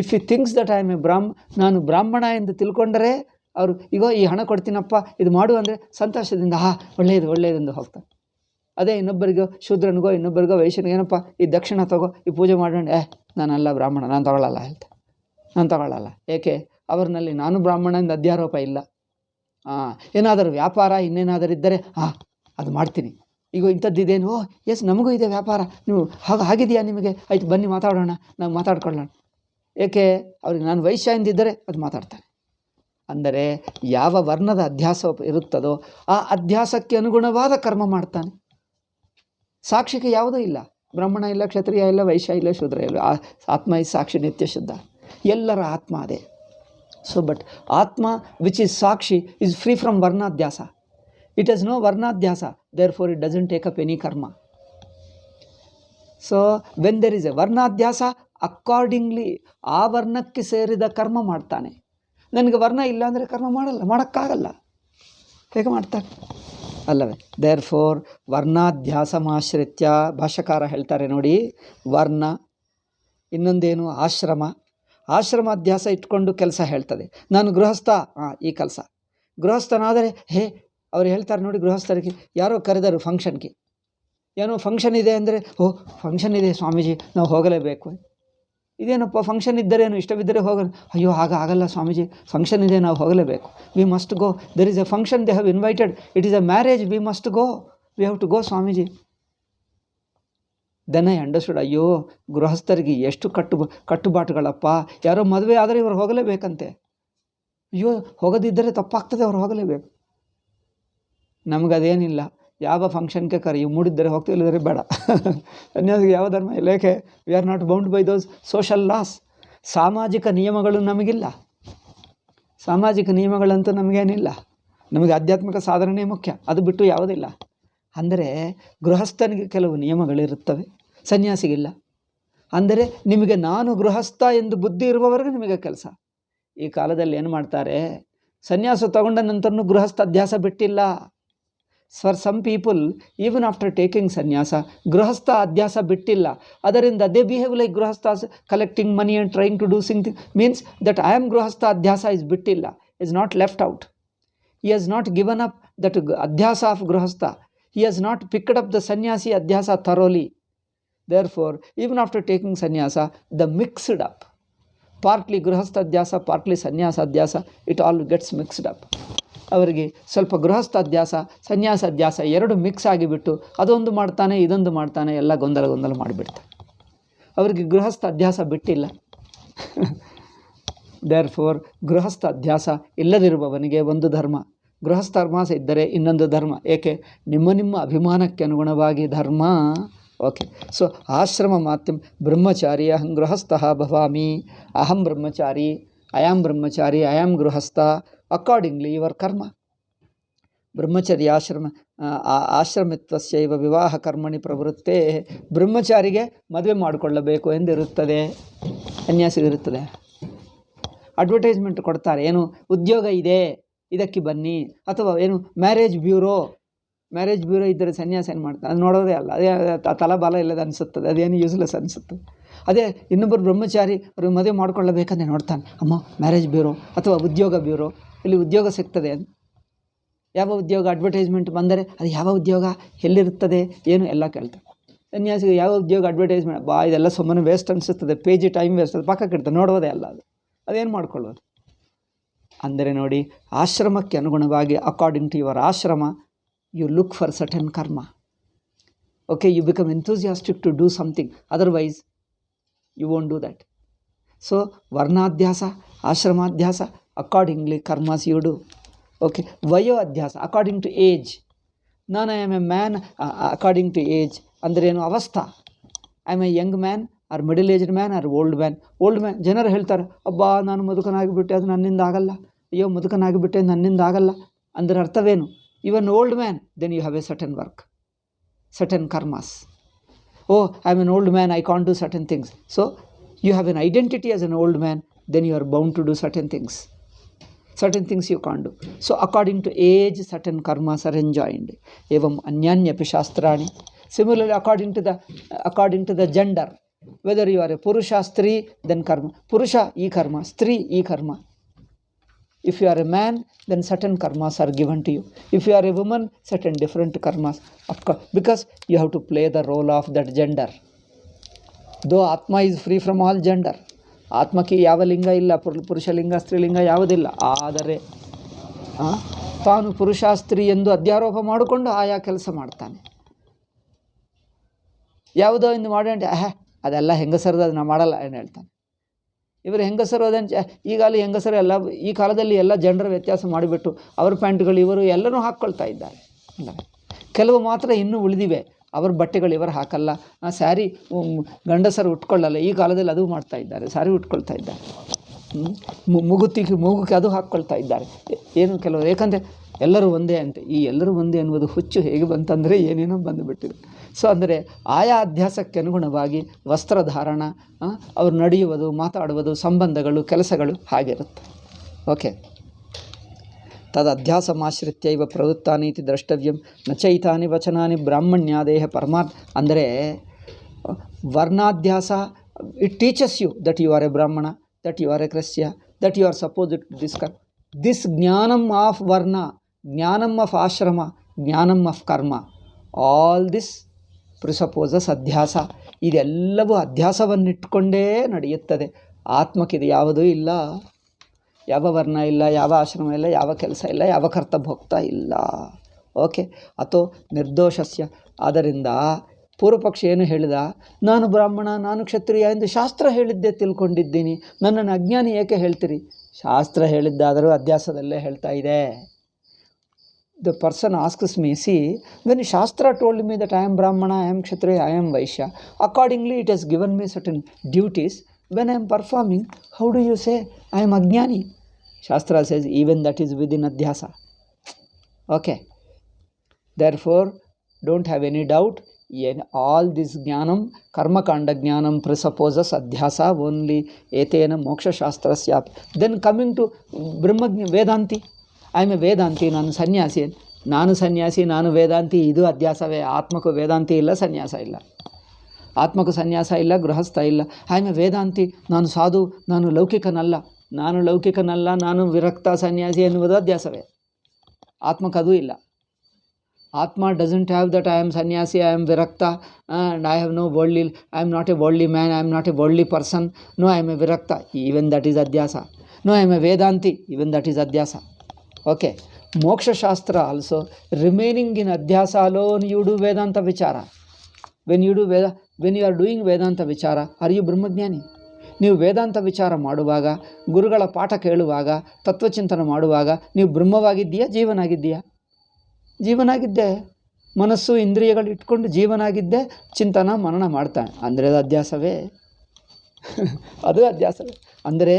if you thinks that I am a ನಾನು ಬ್ರಾಹ್ಮಣ ಎಂದು ತಿಳ್ಕೊಂಡರೆ ಅವರು ಈಗ ಈ ಹಣ ಕೊಡ್ತೀನಪ್ಪ ಇದು ಮಾಡು ಅಂದರೆ ಸಂತೋಷದಿಂದ ಒಳ್ಳೆಯದೆಂದು ಹೋಗ್ತಾರೆ. ಅದೇ ಇನ್ನೊಬ್ಬರಿಗೋ ಶೂದ್ರನಿಗೋ ಇನ್ನೊಬ್ಬರಿಗೋ ವೈಶ್ಯನಿಗೆ ಏನಪ್ಪ ಈ ದಕ್ಷಿಣ ತಗೋ, ಈ ಪೂಜೆ ಮಾಡೋಣ, ನಾನಲ್ಲ ಬ್ರಾಹ್ಮಣ, ನಾನು ತಗೊಳ್ಳಲ್ಲ ಹೇಳ್ತೆ, ನಾನು ತಗೊಳ್ಳಲ್ಲ. ಏಕೆ? ಅವರಿನಲ್ಲಿ ನಾನು ಬ್ರಾಹ್ಮಣ ಎಂದು ಅಧ್ಯಾರೋಪ ಇಲ್ಲ. ಏನಾದರೂ ವ್ಯಾಪಾರ ಇನ್ನೇನಾದರೂ ಇದ್ದರೆ ಅದು ಮಾಡ್ತೀನಿ. ಈಗ ಇಂಥದ್ದಿದೇನು, ಎಸ್ ನಮಗೂ ಇದೆ ವ್ಯಾಪಾರ, ನೀವು ಹಾಗಿದೆಯಾ ನಿಮಗೆ, ಆಯ್ತು ಬನ್ನಿ ಮಾತಾಡೋಣ, ನಾವು ಮಾತಾಡ್ಕೊಳ್ಳೋಣ. ಏಕೆ? ಅವ್ರಿಗೆ ನಾನು ವೈಶ್ಯ ಎಂದಿದ್ದರೆ ಅದು ಮಾತಾಡ್ತಾರೆ. ಅಂದರೆ ಯಾವ ವರ್ಣದ ಅಧ್ಯಾಸ ಇರುತ್ತದೋ ಆ ಅಧ್ಯಾಸಕ್ಕೆ ಅನುಗುಣವಾದ ಕರ್ಮ ಮಾಡ್ತಾನೆ. ಸಾಕ್ಷಿಗೆ ಯಾವುದೂ ಇಲ್ಲ, ಬ್ರಾಹ್ಮಣ ಇಲ್ಲ, ಕ್ಷತ್ರಿಯ ಇಲ್ಲ, ವೈಶ್ಯ ಇಲ್ಲ, ಶೂದ್ರ ಇಲ್ಲ. ಆತ್ಮ ಇಸ್ ಸಾಕ್ಷಿ, ನಿತ್ಯ ಶುದ್ಧ, ಎಲ್ಲರ ಆತ್ಮ ಅದೇ. So but Atma which is sakshi is free from varnadhyasa. It has no varnadhyasa, therefore it doesn't take up any karma. So when there is a varnadhyasa, accordingly ಆ ವರ್ಣಕ್ಕೆ ಸೇರಿದ ಕರ್ಮ ಮಾಡ್ತಾನೆ. ನನಗೆ ವರ್ಣ ಇಲ್ಲ ಅಂದರೆ ಕರ್ಮ ಮಾಡೋಕ್ಕಾಗಲ್ಲ. ಹೇಗೆ ಮಾಡ್ತಾನೆ ಅಲ್ಲವೇ? ದೇರ್ ಫೋರ್ ವರ್ಣಾಧ್ಯಾಸಮಾಶ್ರಿತ್ಯ, ಭಾಷ್ಯಕಾರ ಹೇಳ್ತಾರೆ ನೋಡಿ, ವರ್ಣ, ಇನ್ನೊಂದೇನು ಆಶ್ರಮ ಅಧ್ಯಾಸ ಇಟ್ಕೊಂಡು ಕೆಲಸ ಹೇಳ್ತದೆ. ನಾನು ಗೃಹಸ್ಥ, ಈ ಕೆಲಸ ಗೃಹಸ್ಥನಾದರೆ ಅವ್ರು ಹೇಳ್ತಾರೆ ನೋಡಿ, ಗೃಹಸ್ಥರಿಗೆ ಯಾರೋ ಕರೆದರು ಫಂಕ್ಷನ್ಗೆ, ಏನೋ ಫಂಕ್ಷನ್ ಇದೆ ಅಂದರೆ ಫಂಕ್ಷನ್ ಇದೆ ಸ್ವಾಮೀಜಿ, ನಾವು ಹೋಗಲೇಬೇಕು. ಇದೇನಪ್ಪ ಫಂಕ್ಷನ್ ಇದ್ದರೇನು, ಇಷ್ಟವಿದ್ದರೆ ಹೋಗೋಣ. ಅಯ್ಯೋ ಆಗಲ್ಲ ಸ್ವಾಮೀಜಿ, ಫಂಕ್ಷನ್ ಇದೆ, ನಾವು ಹೋಗಲೇಬೇಕು. We must go, there is a function, they have invited, it is a marriage, we must go, we have to go Swamiji. Then I understood, ಅಯ್ಯೋ ಗೃಹಸ್ಥರಿಗೆ ಎಷ್ಟು ಕಟ್ಟುಬಾಟುಗಳಪ್ಪ. ಯಾರೋ ಮದುವೆ ಆದರೆ ಇವರು ಹೋಗಲೇಬೇಕಂತೆ. ಅಯ್ಯೋ ಹೋಗೋದಿದ್ದರೆ ತಪ್ಪಾಗ್ತದೆ, ಅವ್ರು ಹೋಗಲೇಬೇಕು. ನಮಗದೇನಿಲ್ಲ, ಯಾವ ಫಂಕ್ಷನ್ಗೆ ಕರೆಯು, ಮೂಡಿದ್ದರೆ ಹೋಗ್ತೀವಿ, ಇಲ್ಲದ್ರೆ ಬೇಡ. ಸನ್ಯಾಸಿಗೆ ಯಾವ ಧರ್ಮ ಇಲ್ಲ. ಏಕೆ? We are not bound by those social loss. ಸಾಮಾಜಿಕ ನಿಯಮಗಳು ನಮಗಿಲ್ಲ, ಸಾಮಾಜಿಕ ನಿಯಮಗಳಂತೂ ನಮಗೇನಿಲ್ಲ. ನಮಗೆ ಆಧ್ಯಾತ್ಮಿಕ ಸಾಧನೆ ಮುಖ್ಯ, ಅದು ಬಿಟ್ಟು ಯಾವುದಿಲ್ಲ. ಅಂದರೆ ಗೃಹಸ್ಥನಿಗೆ ಕೆಲವು ನಿಯಮಗಳಿರುತ್ತವೆ, ಸನ್ಯಾಸಿಗಿಲ್ಲ. ಅಂದರೆ ನಿಮಗೆ ನಾನು ಗೃಹಸ್ಥ ಎಂದು ಬುದ್ಧಿ ಇರುವವರೆಗೂ ನಿಮಗೆ ಕೆಲಸ. ಈ ಕಾಲದಲ್ಲಿ ಏನು ಮಾಡ್ತಾರೆ, ಸನ್ಯಾಸ ತಗೊಂಡ ನಂತರನೂ ಗೃಹಸ್ಥ ಅಧ್ಯಾಸ ಬಿಟ್ಟಿಲ್ಲ. For some people even after taking sannyasa, ಗೃಹಸ್ಥ ಅಧ್ಯಾಸ ಬಿಟ್ಟಿಲ್ಲ. ಅದರಿಂದ they behave like grihasthas, collecting money and trying to do thing means that I am grihastha adhyasa is ಬಿಟ್ಟಿಲ್ಲ, is not left out. He has not given up that adhyasa of grihastha. He has not picked up the sannyasi adhyasa thoroughly. Therefore, even after taking sannyasa, the mixed up, partly grihastha adhyasa, partly sannyasa adhyasa, it all gets mixed up. ಅವರಿಗೆ ಸ್ವಲ್ಪ ಗೃಹಸ್ಥ ಅಧ್ಯಾಸ ಸನ್ಯಾಸ ಅಧ್ಯಾಸ ಎರಡು mix ಆಗಿಬಿಟ್ಟು ಅದೊಂದು ಮಾಡ್ತಾನೆ ಇದೊಂದು ಮಾಡ್ತಾನೆ, ಎಲ್ಲ ಗೊಂದಲ ಮಾಡಿಬಿಡ್ತಾನೆ. ಅವರಿಗೆ ಗೃಹಸ್ಥ ಅಧ್ಯಾಸ ಬಿಟ್ಟಿಲ್ಲ. ದೇರ್ಫೋರ್ ಗೃಹಸ್ಥ ಅಧ್ಯಾಸ ಇಲ್ಲದಿರುವವನಿಗೆ ಒಂದು ಧರ್ಮ, ಗೃಹಸ್ಥ ಧರ್ಮ ಇದ್ದರೆ ಇನ್ನೊಂದು ಧರ್ಮ. ಏಕೆ? ನಿಮ್ಮ ಅಭಿಮಾನಕ್ಕೆ ಅನುಗುಣವಾಗಿ ಧರ್ಮ. ಓಕೆ, ಸೊ ಆಶ್ರಮ ಮಾತ್ಯಂ ಬ್ರಹ್ಮಚಾರಿ ಅಹಂ ಗೃಹಸ್ಥಃ ಭವಾಮಿ, ಅಹಂ ಬ್ರಹ್ಮಚಾರಿ, I am brahmachari, I am ಗೃಹಸ್ಥ, ಅಕಾರ್ಡಿಂಗ್ಲಿ ಯುವರ್ ಕರ್ಮ. ಬ್ರಹ್ಮಚರ್ಯ ಆಶ್ರಮಿತ್ವಸ್ಯೈವ ವಿವಾಹ ಕರ್ಮಣಿ ಪ್ರವೃತ್ತೇ. ಬ್ರಹ್ಮಚಾರಿಗೆ ಮದುವೆ ಮಾಡಿಕೊಳ್ಳಬೇಕು ಎಂದಿರುತ್ತದೆ, ಸನ್ಯಾಸಿಗಿರುತ್ತದೆ. ಅಡ್ವರ್ಟೈಸ್ಮೆಂಟ್ ಕೊಡ್ತಾರೆ, ಏನು ಉದ್ಯೋಗ ಇದೆ ಇದಕ್ಕೆ ಬನ್ನಿ, ಅಥವಾ ಏನು ಮ್ಯಾರೇಜ್ ಬ್ಯೂರೋ ಇದ್ದರೆ ಸನ್ಯಾಸ ಏನು ಮಾಡ್ತಾರೆ, ಅದು ನೋಡೋದೇ ಅಲ್ಲ, ಅದೇ ತಲಬಾಲ ಇಲ್ಲದ ಅನಿಸುತ್ತದೆ, ಅದೇನು ಯೂಸ್ಲೆಸ್ ಅನಿಸುತ್ತದೆ. ಅದೇ ಇನ್ನೊಬ್ಬರು ಬ್ರಹ್ಮಚಾರಿ ಅವ್ರಿಗೆ ಮದುವೆ ಮಾಡ್ಕೊಳ್ಳಬೇಕಂದ್ರೆ ನೋಡ್ತಾನೆ, ಅಮ್ಮ ಮ್ಯಾರೇಜ್ ಬ್ಯೂರೋ ಅಥವಾ ಉದ್ಯೋಗ ಬ್ಯೂರೋ, ಇಲ್ಲಿ ಉದ್ಯೋಗ ಸಿಗ್ತದೆ. ಯಾವ ಉದ್ಯೋಗ ಅಡ್ವರ್ಟೈಸ್ಮೆಂಟ್ ಬಂದರೆ ಅದು ಯಾವ ಉದ್ಯೋಗ, ಎಲ್ಲಿರುತ್ತದೆ, ಏನು ಎಲ್ಲ ಕೇಳ್ತಾರೆ. ಸನ್ಯಾಸಿಗೆ ಯಾವ ಉದ್ಯೋಗ ಅಡ್ವರ್ಟೈಸ್ಮೆಂಟ್, ಇದೆಲ್ಲ ಸುಮ್ಮನೆ ವೇಸ್ಟ್ ಅನಿಸುತ್ತದೆ, ಪೇಜ್ ಟೈಮ್ ವೇಸ್ಟ್, ಅದು ಪಕ್ಕಕ್ಕೆ ಇಡ್ತಾರೆ, ನೋಡೋದೇ ಅಲ್ಲ, ಅದೇನು ಮಾಡ್ಕೊಳ್ಳೋದು. ಅಂದರೆ ನೋಡಿ, ಆಶ್ರಮಕ್ಕೆ ಅನುಗುಣವಾಗಿ according to your ashrama you look for certain karma. Okay, you become enthusiastic to do something, otherwise you won't do that. So varnadhyasa, ashramadhyasa, accordingly karmas you do. Okay, vayo adhyasa according to age. ನಾನು I am a man according to age. ಅಂದ್ರೇನು? ಅವಸ್ಥಾ. I am a young man or middle aged man or old man. ಜನರು ಹೇಳ್ತಾರೆ, ಅಬ್ಬಾ ನಾನು ಮುದುಕನಾಗಿಬಿಟ್ಟೆ, ಅದು ನನ್ನಿಂದ ಆಗಲ್ಲ, ಅಯ್ಯೋ ಮುದುಕನಾಗಿಬಿಟ್ಟೆ ನನ್ನಿಂದ ಆಗಲ್ಲ. ಅಂದರೆ ಅರ್ಥವೇನು? Even old man, then you have a certain work, certain karmas. Oh I am an old man, I can't do certain things. So you have an identity as an old man, then you are bound to do certain things. Certain things you can't do. So according to age, certain karmas are enjoined. Evam anyanyapi shastrani. Similarly, according to the gender, whether you are a purusha, stree, then karma. Purusha, e karma. Stree, e karma. If you are a man, then certain karmas are given to you. If you are a woman, certain different karmas. Of course, because you have to play the role of that gender. Though Atma is free from all gender. ಆತ್ಮಕ್ಕೆ ಯಾವ ಲಿಂಗ ಇಲ್ಲ, ಪುರುಷಲಿಂಗ ಸ್ತ್ರೀಲಿಂಗ ಯಾವುದಿಲ್ಲ. ಆದರೆ ತಾನು ಪುರುಷ ಸ್ತ್ರೀ ಎಂದು ಅಧ್ಯಾರೋಪ ಮಾಡಿಕೊಂಡು ಆಯಾ ಕೆಲಸ ಮಾಡ್ತಾನೆ. ಯಾವುದೋ ಇಂದು ಮಾಡೋಣ, ಅದೆಲ್ಲ ಹೆಂಗಸರದು, ಅದು ನಾವು ಮಾಡಲ್ಲ ಏನು ಹೇಳ್ತಾನೆ. ಇವರು ಹೆಂಗಸರು ಅದನ್ನು ಈಗಾಗಲೇ ಹೆಂಗಸರು ಎಲ್ಲ ಈ ಕಾಲದಲ್ಲಿ ಎಲ್ಲ ಜನರ ವ್ಯತ್ಯಾಸ ಮಾಡಿಬಿಟ್ಟು ಅವ್ರ ಪ್ಯಾಂಟ್ಗಳು ಇವರು ಎಲ್ಲನೂ ಹಾಕ್ಕೊಳ್ತಾ ಇದ್ದಾರೆ. ಕೆಲವು ಮಾತ್ರ ಇನ್ನೂ ಉಳಿದಿವೆ, ಅವ್ರ ಬಟ್ಟೆಗಳು ಇವರು ಹಾಕಲ್ಲ. ಸ್ಯಾರಿ ಗಂಡಸರು ಉಟ್ಕೊಳ್ಳಲ್ಲ, ಈ ಕಾಲದಲ್ಲಿ ಅದು ಮಾಡ್ತಾ ಇದ್ದಾರೆ, ಸ್ಯಾರಿ ಉಟ್ಕೊಳ್ತಾ ಇದ್ದಾರೆ. ಮೂಗುಕ್ಕೆ ಅದು ಹಾಕ್ಕೊಳ್ತಾ ಇದ್ದಾರೆ. ಏನು ಕೆಲವರು, ಏಕೆಂದರೆ ಎಲ್ಲರೂ ಒಂದೇ ಅಂತೆ. ಈ ಎಲ್ಲರೂ ಒಂದೇ ಅನ್ನುವುದು ಹುಚ್ಚು ಹೇಗೆ ಬಂತಂದರೆ ಏನೇನೋ ಬಂದುಬಿಟ್ಟಿದೆ. ಸೊ ಅಂದರೆ ಆಯಾ ಅಧ್ಯಾಸಕ್ಕೆ ಅನುಗುಣವಾಗಿ ವಸ್ತ್ರಧಾರಣ, ಅವ್ರು ನಡೆಯುವುದು, ಮಾತಾಡುವುದು, ಸಂಬಂಧಗಳು, ಕೆಲಸಗಳು ಹಾಗಿರುತ್ತೆ. ಓಕೆ, ತದಧ್ಯಾಸಮಾಶ್ರಿತ್ಯೈವ ಪ್ರವೃತ್ತಾನೀತಿ ದ್ರಷ್ಟವ್ಯಂ ನ ಚೈತಾನಿ ವಚನಾನಿ ಬ್ರಾಹ್ಮಣ್ಯಾದೇಹ ಪರಮಾರ್ಥ. ಅಂದರೆ ವರ್ಣಾಧ್ಯಾಸ, it teaches you that you are a Brahmana, that you are a ಕ್ರಿಶ್ಚಿಯ, that you are suppose this jnanam of varna, jnanam of ashrama, jnanam of karma, all this presupposes adhyasa. ಇದೆಲ್ಲವೂ ಅಧ್ಯಾಸವನ್ನಿಟ್ಟುಕೊಂಡೇ ನಡೆಯುತ್ತದೆ. ಆತ್ಮಕ್ಕಿದು ಯಾವುದೂ ಇಲ್ಲ, ಯಾವ ವರ್ಣ ಇಲ್ಲ, ಯಾವ ಆಶ್ರಮ ಇಲ್ಲ, ಯಾವ ಕೆಲಸ ಇಲ್ಲ, ಯಾವ ಕರ್ತಭೋಕ್ತ ಇಲ್ಲ. ಓಕೆ, ಅಥೋ ನಿರ್ದೋಷಸ್ಯ. ಆದ್ದರಿಂದ ಪೂರ್ವಪಕ್ಷ ಏನು ಹೇಳಿದ, ನಾನು ಬ್ರಾಹ್ಮಣ, ನಾನು ಕ್ಷತ್ರಿಯ ಎಂದು ಶಾಸ್ತ್ರ ಹೇಳಿದ್ದೆ ತಿಳ್ಕೊಂಡಿದ್ದೀನಿ, ನನ್ನನ್ನು ಅಜ್ಞಾನಿ ಏಕೆ ಹೇಳ್ತೀರಿ? ಶಾಸ್ತ್ರ ಹೇಳಿದ್ದಾದರೂ ಅಧ್ಯಾಸದಲ್ಲೇ ಹೇಳ್ತಾ ಇದೆ. The person asks me, see, when Shastra told me that I am Brahmana, I am Kshatriya, I am Vaishya, accordingly it has given me certain duties. When I am performing, how do you say I am Ajnani? Shastra says even that is within Adhyasa. Okay. Therefore, don't have any doubt. All this Jnanam, Karma Kanda Jnanam presupposes Adhyasa only. Etena Moksha Shastrasya. Then coming to Brahma Vedanti. I am a Vedanti, ನಾನು ಸನ್ಯಾಸಿ. ನಾನು ಸನ್ಯಾಸಿ, ನಾನು ವೇದಾಂತಿ, ಇದು ಅಧ್ಯಾಸವೇ. ಆತ್ಮಕ್ಕೂ ವೇದಾಂತಿ ಇಲ್ಲ, ಸನ್ಯಾಸ ಇಲ್ಲ. ಆತ್ಮಕ್ಕೂ ಸನ್ಯಾಸ ಇಲ್ಲ, ಗೃಹಸ್ಥ ಇಲ್ಲ. ಆಮೇಲೆ ವೇದಾಂತಿ, ನಾನು ಸಾಧು, ನಾನು ಲೌಕಿಕನಲ್ಲ, ನಾನು ವಿರಕ್ತ ಸನ್ಯಾಸಿ ಎನ್ನುವುದು ಅಧ್ಯಾಸವೇ. ಆತ್ಮಕ್ಕದೂ ಇಲ್ಲ. Atma doesn't have that I am sannyasi, I am virakta, and I have no worldly, I am not a worldly man, I am not a worldly person. No, I am a virakta. Even that is adhyasa. No, I am a Vedanti. Even that is adhyasa. Okay. Moksha Shastra also, remaining in adhyasa alone, you do Vedanta vichara. When you are doing Vedanta vichara, are you Brahmagnani? ನೀವು ವೇದಾಂತ ವಿಚಾರ ಮಾಡುವಾಗ, ಗುರುಗಳ ಪಾಠ ಕೇಳುವಾಗ, ತತ್ವಚಿಂತನೆ ಮಾಡುವಾಗ ನೀವು ಬ್ರಹ್ಮವಾಗಿದ್ದೀಯಾ, ಜೀವನಾಗಿದ್ದೀಯಾ? ಜೀವನಾಗಿದ್ದೆ. ಮನಸ್ಸು ಇಂದ್ರಿಯಗಳು ಇಟ್ಕೊಂಡು ಜೀವನಾಗಿದ್ದೆ ಚಿಂತನ ಮನನ ಮಾಡ್ತಾನೆ ಅಂದರೆ ಅದು ಅಧ್ಯಾಸವೇ. ಅದು ಅಧ್ಯಾಸವೇ. ಅಂದರೆ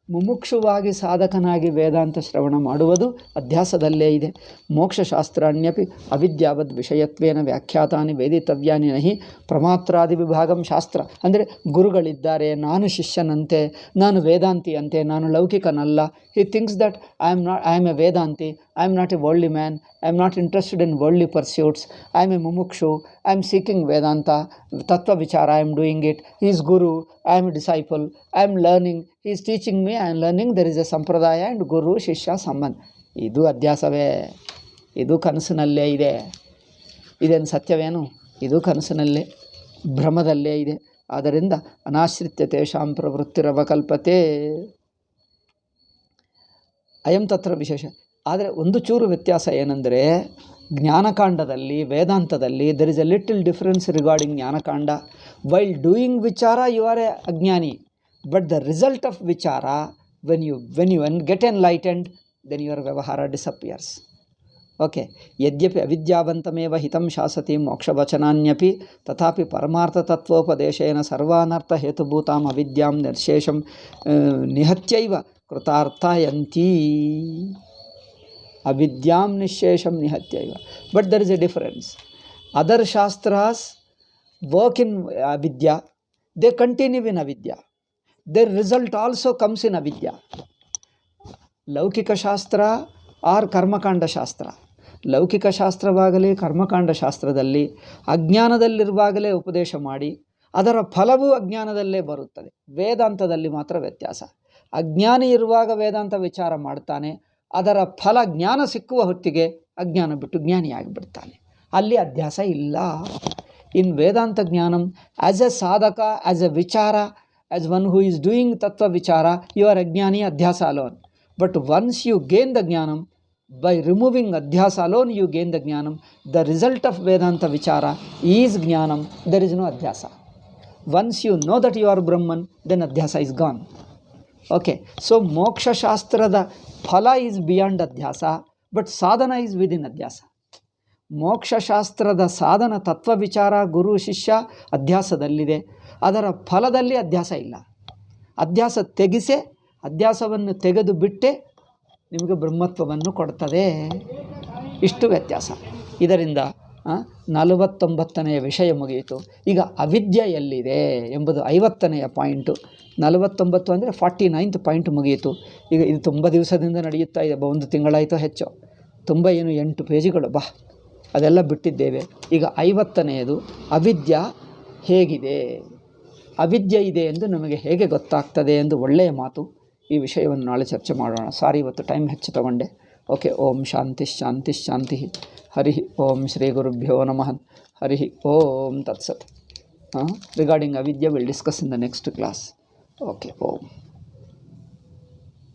ಮುಮುಕ್ಷುವಾಗಿ ಸಾಧಕನಾಗಿ ವೇದಾಂತ ಶ್ರವಣ ಮಾಡುವುದು ಅಧ್ಯಾಸದಲ್ಲೇ ಇದೆ. ಮೋಕ್ಷಶಾಸ್ತ್ರಾಣ್ಯಪಿ ಅವಿದ್ಯಾವದ್ ವಿಷಯತ್ವೇನ ವ್ಯಾಖ್ಯಾತಾನಿ ವೇದಿತವ್ಯಾನಿ ನಹಿ ಪ್ರಮಾತ್ರಾದಿ ವಿಭಾಗಂ ಶಾಸ್ತ್ರ. ಅಂದರೆ ಗುರುಗಳಿದ್ದಾರೆ, ನಾನು ಶಿಷ್ಯನಂತೆ, ನಾನು ವೇದಾಂತಿ ಅಂತೆ, ನಾನು ಲೌಕಿಕನಲ್ಲ. He thinks that I am a Vedanti, I am not a worldly man, I am not interested in worldly pursuits, I am a mumukshu, I am seeking Vedanta, Tattva Vichara, I am doing it, he is Guru, I am a disciple, I am learning, he is teaching me, I am learning, there is a Sampradaya and Guru, Shishya, Sambandh. ಇದು ಅಧ್ಯಾಸವೇ. ಇದು ಕನಸಿನಲ್ಲೇ ಇದೆ. ಇದೇನು ಸತ್ಯವೇನು? ಇದು ಕನಸಿನಲ್ಲೇ, ಭ್ರಮದಲ್ಲೇ ಇದೆ. ಆದ್ದರಿಂದ ಅನಾಶ್ರಿತ್ಯ ತೇಷಾಂ ಪ್ರವೃತ್ತಿರವಕಲ್ಪತೆ ಅಯಂ ತತ್ರ ವಿಶೇಷ. ಆದರೆ ಒಂದು ಚೂರು ವ್ಯತ್ಯಾಸ ಏನೆಂದರೆ, ಜ್ಞಾನಕಾಂಡದಲ್ಲಿ, ವೇದಾಂತದಲ್ಲಿ there is a little difference regarding jnanakanda. While doing vichara you are a ajnani, but the result of vichara when you get enlightened, then your vyavahara disappears. Okay. ಯದ್ಯಪಿ ಅವಿದ್ಯಾವಂತಮೇವ ಹಿತಂ ಶಾಸತಿ ಮೋಕ್ಷವಚನಾನ್ಯಪಿ ತಥಾಪಿ ಪರಮಾರ್ಥತತ್ವೋಪದೇಶೇನ ಸರ್ವಾನರ್ಥ ಹೇತುಭೂತಾಂ ಅವಿದ್ಯಾಂ ನಿರ್ಶೇಷಂ ನಿಹತ್ಯೈವ ಕೃತಾರ್ಥಯಂತೀ. ಅವಿದ್ಯಾಂ ನಿಶೇಷಂ ನಿಹತ್ಯೈವ. But there is a difference. Other shastras work in avidya, they continue in avidya, their result also comes in ಅವಿದ್ಯಾ. ಲೌಕಿಕ ಶಾಸ್ತ್ರ ಆರ್ ಕರ್ಮಕಾಂಡ ಶಾಸ್ತ್ರ, ಲೌಕಿಕ ಶಾಸ್ತ್ರವಾಗಲಿ ಕರ್ಮಕಾಂಡ ಶಾಸ್ತ್ರದಲ್ಲಿ ಅಜ್ಞಾನದಲ್ಲಿರುವಾಗಲೇ ಉಪದೇಶ ಮಾಡಿ ಅದರ ಫಲವೂ ಅಜ್ಞಾನದಲ್ಲೇ ಬರುತ್ತದೆ. ವೇದಾಂತದಲ್ಲಿ ಮಾತ್ರ ವ್ಯತ್ಯಾಸ. ಅಜ್ಞಾನಿ ಇರುವಾಗ ವೇದಾಂತ ವಿಚಾರ ಮಾಡ್ತಾನೆ, ಅದರ ಫಲ ಜ್ಞಾನ ಸಿಕ್ಕುವ ಹೊತ್ತಿಗೆ ಅಜ್ಞಾನ ಬಿಟ್ಟು ಜ್ಞಾನಿಯಾಗಿಬಿಡ್ತಾನೆ. ಅಲ್ಲಿ ಅಧ್ಯಾಸ ಇಲ್ಲ. In Vedanta jnanam as a sadhaka, as a vichara, as one who is doing tattva vichara, you are ajnani, adhyasa alone. But once you gain the jnanam, by removing adhyasa alone you gain the jnanam. The result of Vedanta vichara is jnanam. There is no adhyasa. Once you know that you are Brahman, then adhyasa is gone. Okay. So moksha shastrada phala is beyond adhyasa, but sadhana is within adhyasa. ಮೋಕ್ಷ ಶಾಸ್ತ್ರದ ಸಾಧನ ತತ್ವ ವಿಚಾರ, ಗುರು ಶಿಷ್ಯ ಅಧ್ಯಾಸದಲ್ಲಿದೆ. ಅದರ ಫಲದಲ್ಲಿ ಅಧ್ಯಾಸ ಇಲ್ಲ. ಅಧ್ಯಾಸ ತೆಗೆಸೆ, ಅಧ್ಯಾಸವನ್ನು ತೆಗೆದು ಬಿಟ್ಟೆ ನಿಮಗೆ ಬ್ರಹ್ಮತ್ವವನ್ನು ಕೊಡ್ತದೆ. ಇಷ್ಟು ವ್ಯತ್ಯಾಸ. ಇದರಿಂದ 49ನೆಯ ವಿಷಯ ಮುಗಿಯಿತು. ಈಗ ಅವಿದ್ಯೆ ಎಲ್ಲಿದೆ ಎಂಬುದು 50ನೆಯ ಪಾಯಿಂಟು. 49 ಅಂದರೆ 49th ಪಾಯಿಂಟ್ ಮುಗಿಯಿತು. ಈಗ ಇದು ತುಂಬ ದಿವಸದಿಂದ ನಡೆಯುತ್ತಾ ಇದೆ. ಒಂದು ತಿಂಗಳಾಯಿತು ಹೆಚ್ಚು. ತುಂಬ ಏನು 8 ಪೇಜಿಗಳು ಅದೆಲ್ಲ ಬಿಟ್ಟಿದ್ದೇವೆ. ಈಗ 50ನೆಯದು ಅವಿದ್ಯೆ ಹೇಗಿದೆ, ಅವಿದ್ಯೆ ಇದೆ ಎಂದು ನಮಗೆ ಹೇಗೆ ಗೊತ್ತಾಗ್ತದೆ ಎಂದು ಒಳ್ಳೆಯ ಮಾತು. ಈ ವಿಷಯವನ್ನು ನಾಳೆ ಚರ್ಚೆ ಮಾಡೋಣ. ಸಾರಿ, ಇವತ್ತು ಟೈಮ್ ಹೆಚ್ಚು ತಗೊಂಡೆ. ಓಕೆ. ಓಂ ಶಾಂತಿ ಶಾಂತಿ ಶಾಂತಿ. ಹರಿ ಓಂ ಶ್ರೀ ಗುರುಭ್ಯೋ ನಮಃ. ಹರಿ ಓಂ ತತ್ಸತ್. ರಿಗಾರ್ಡಿಂಗ್ ಅವಿದ್ಯೆ will discuss in the next class. Okay. Om.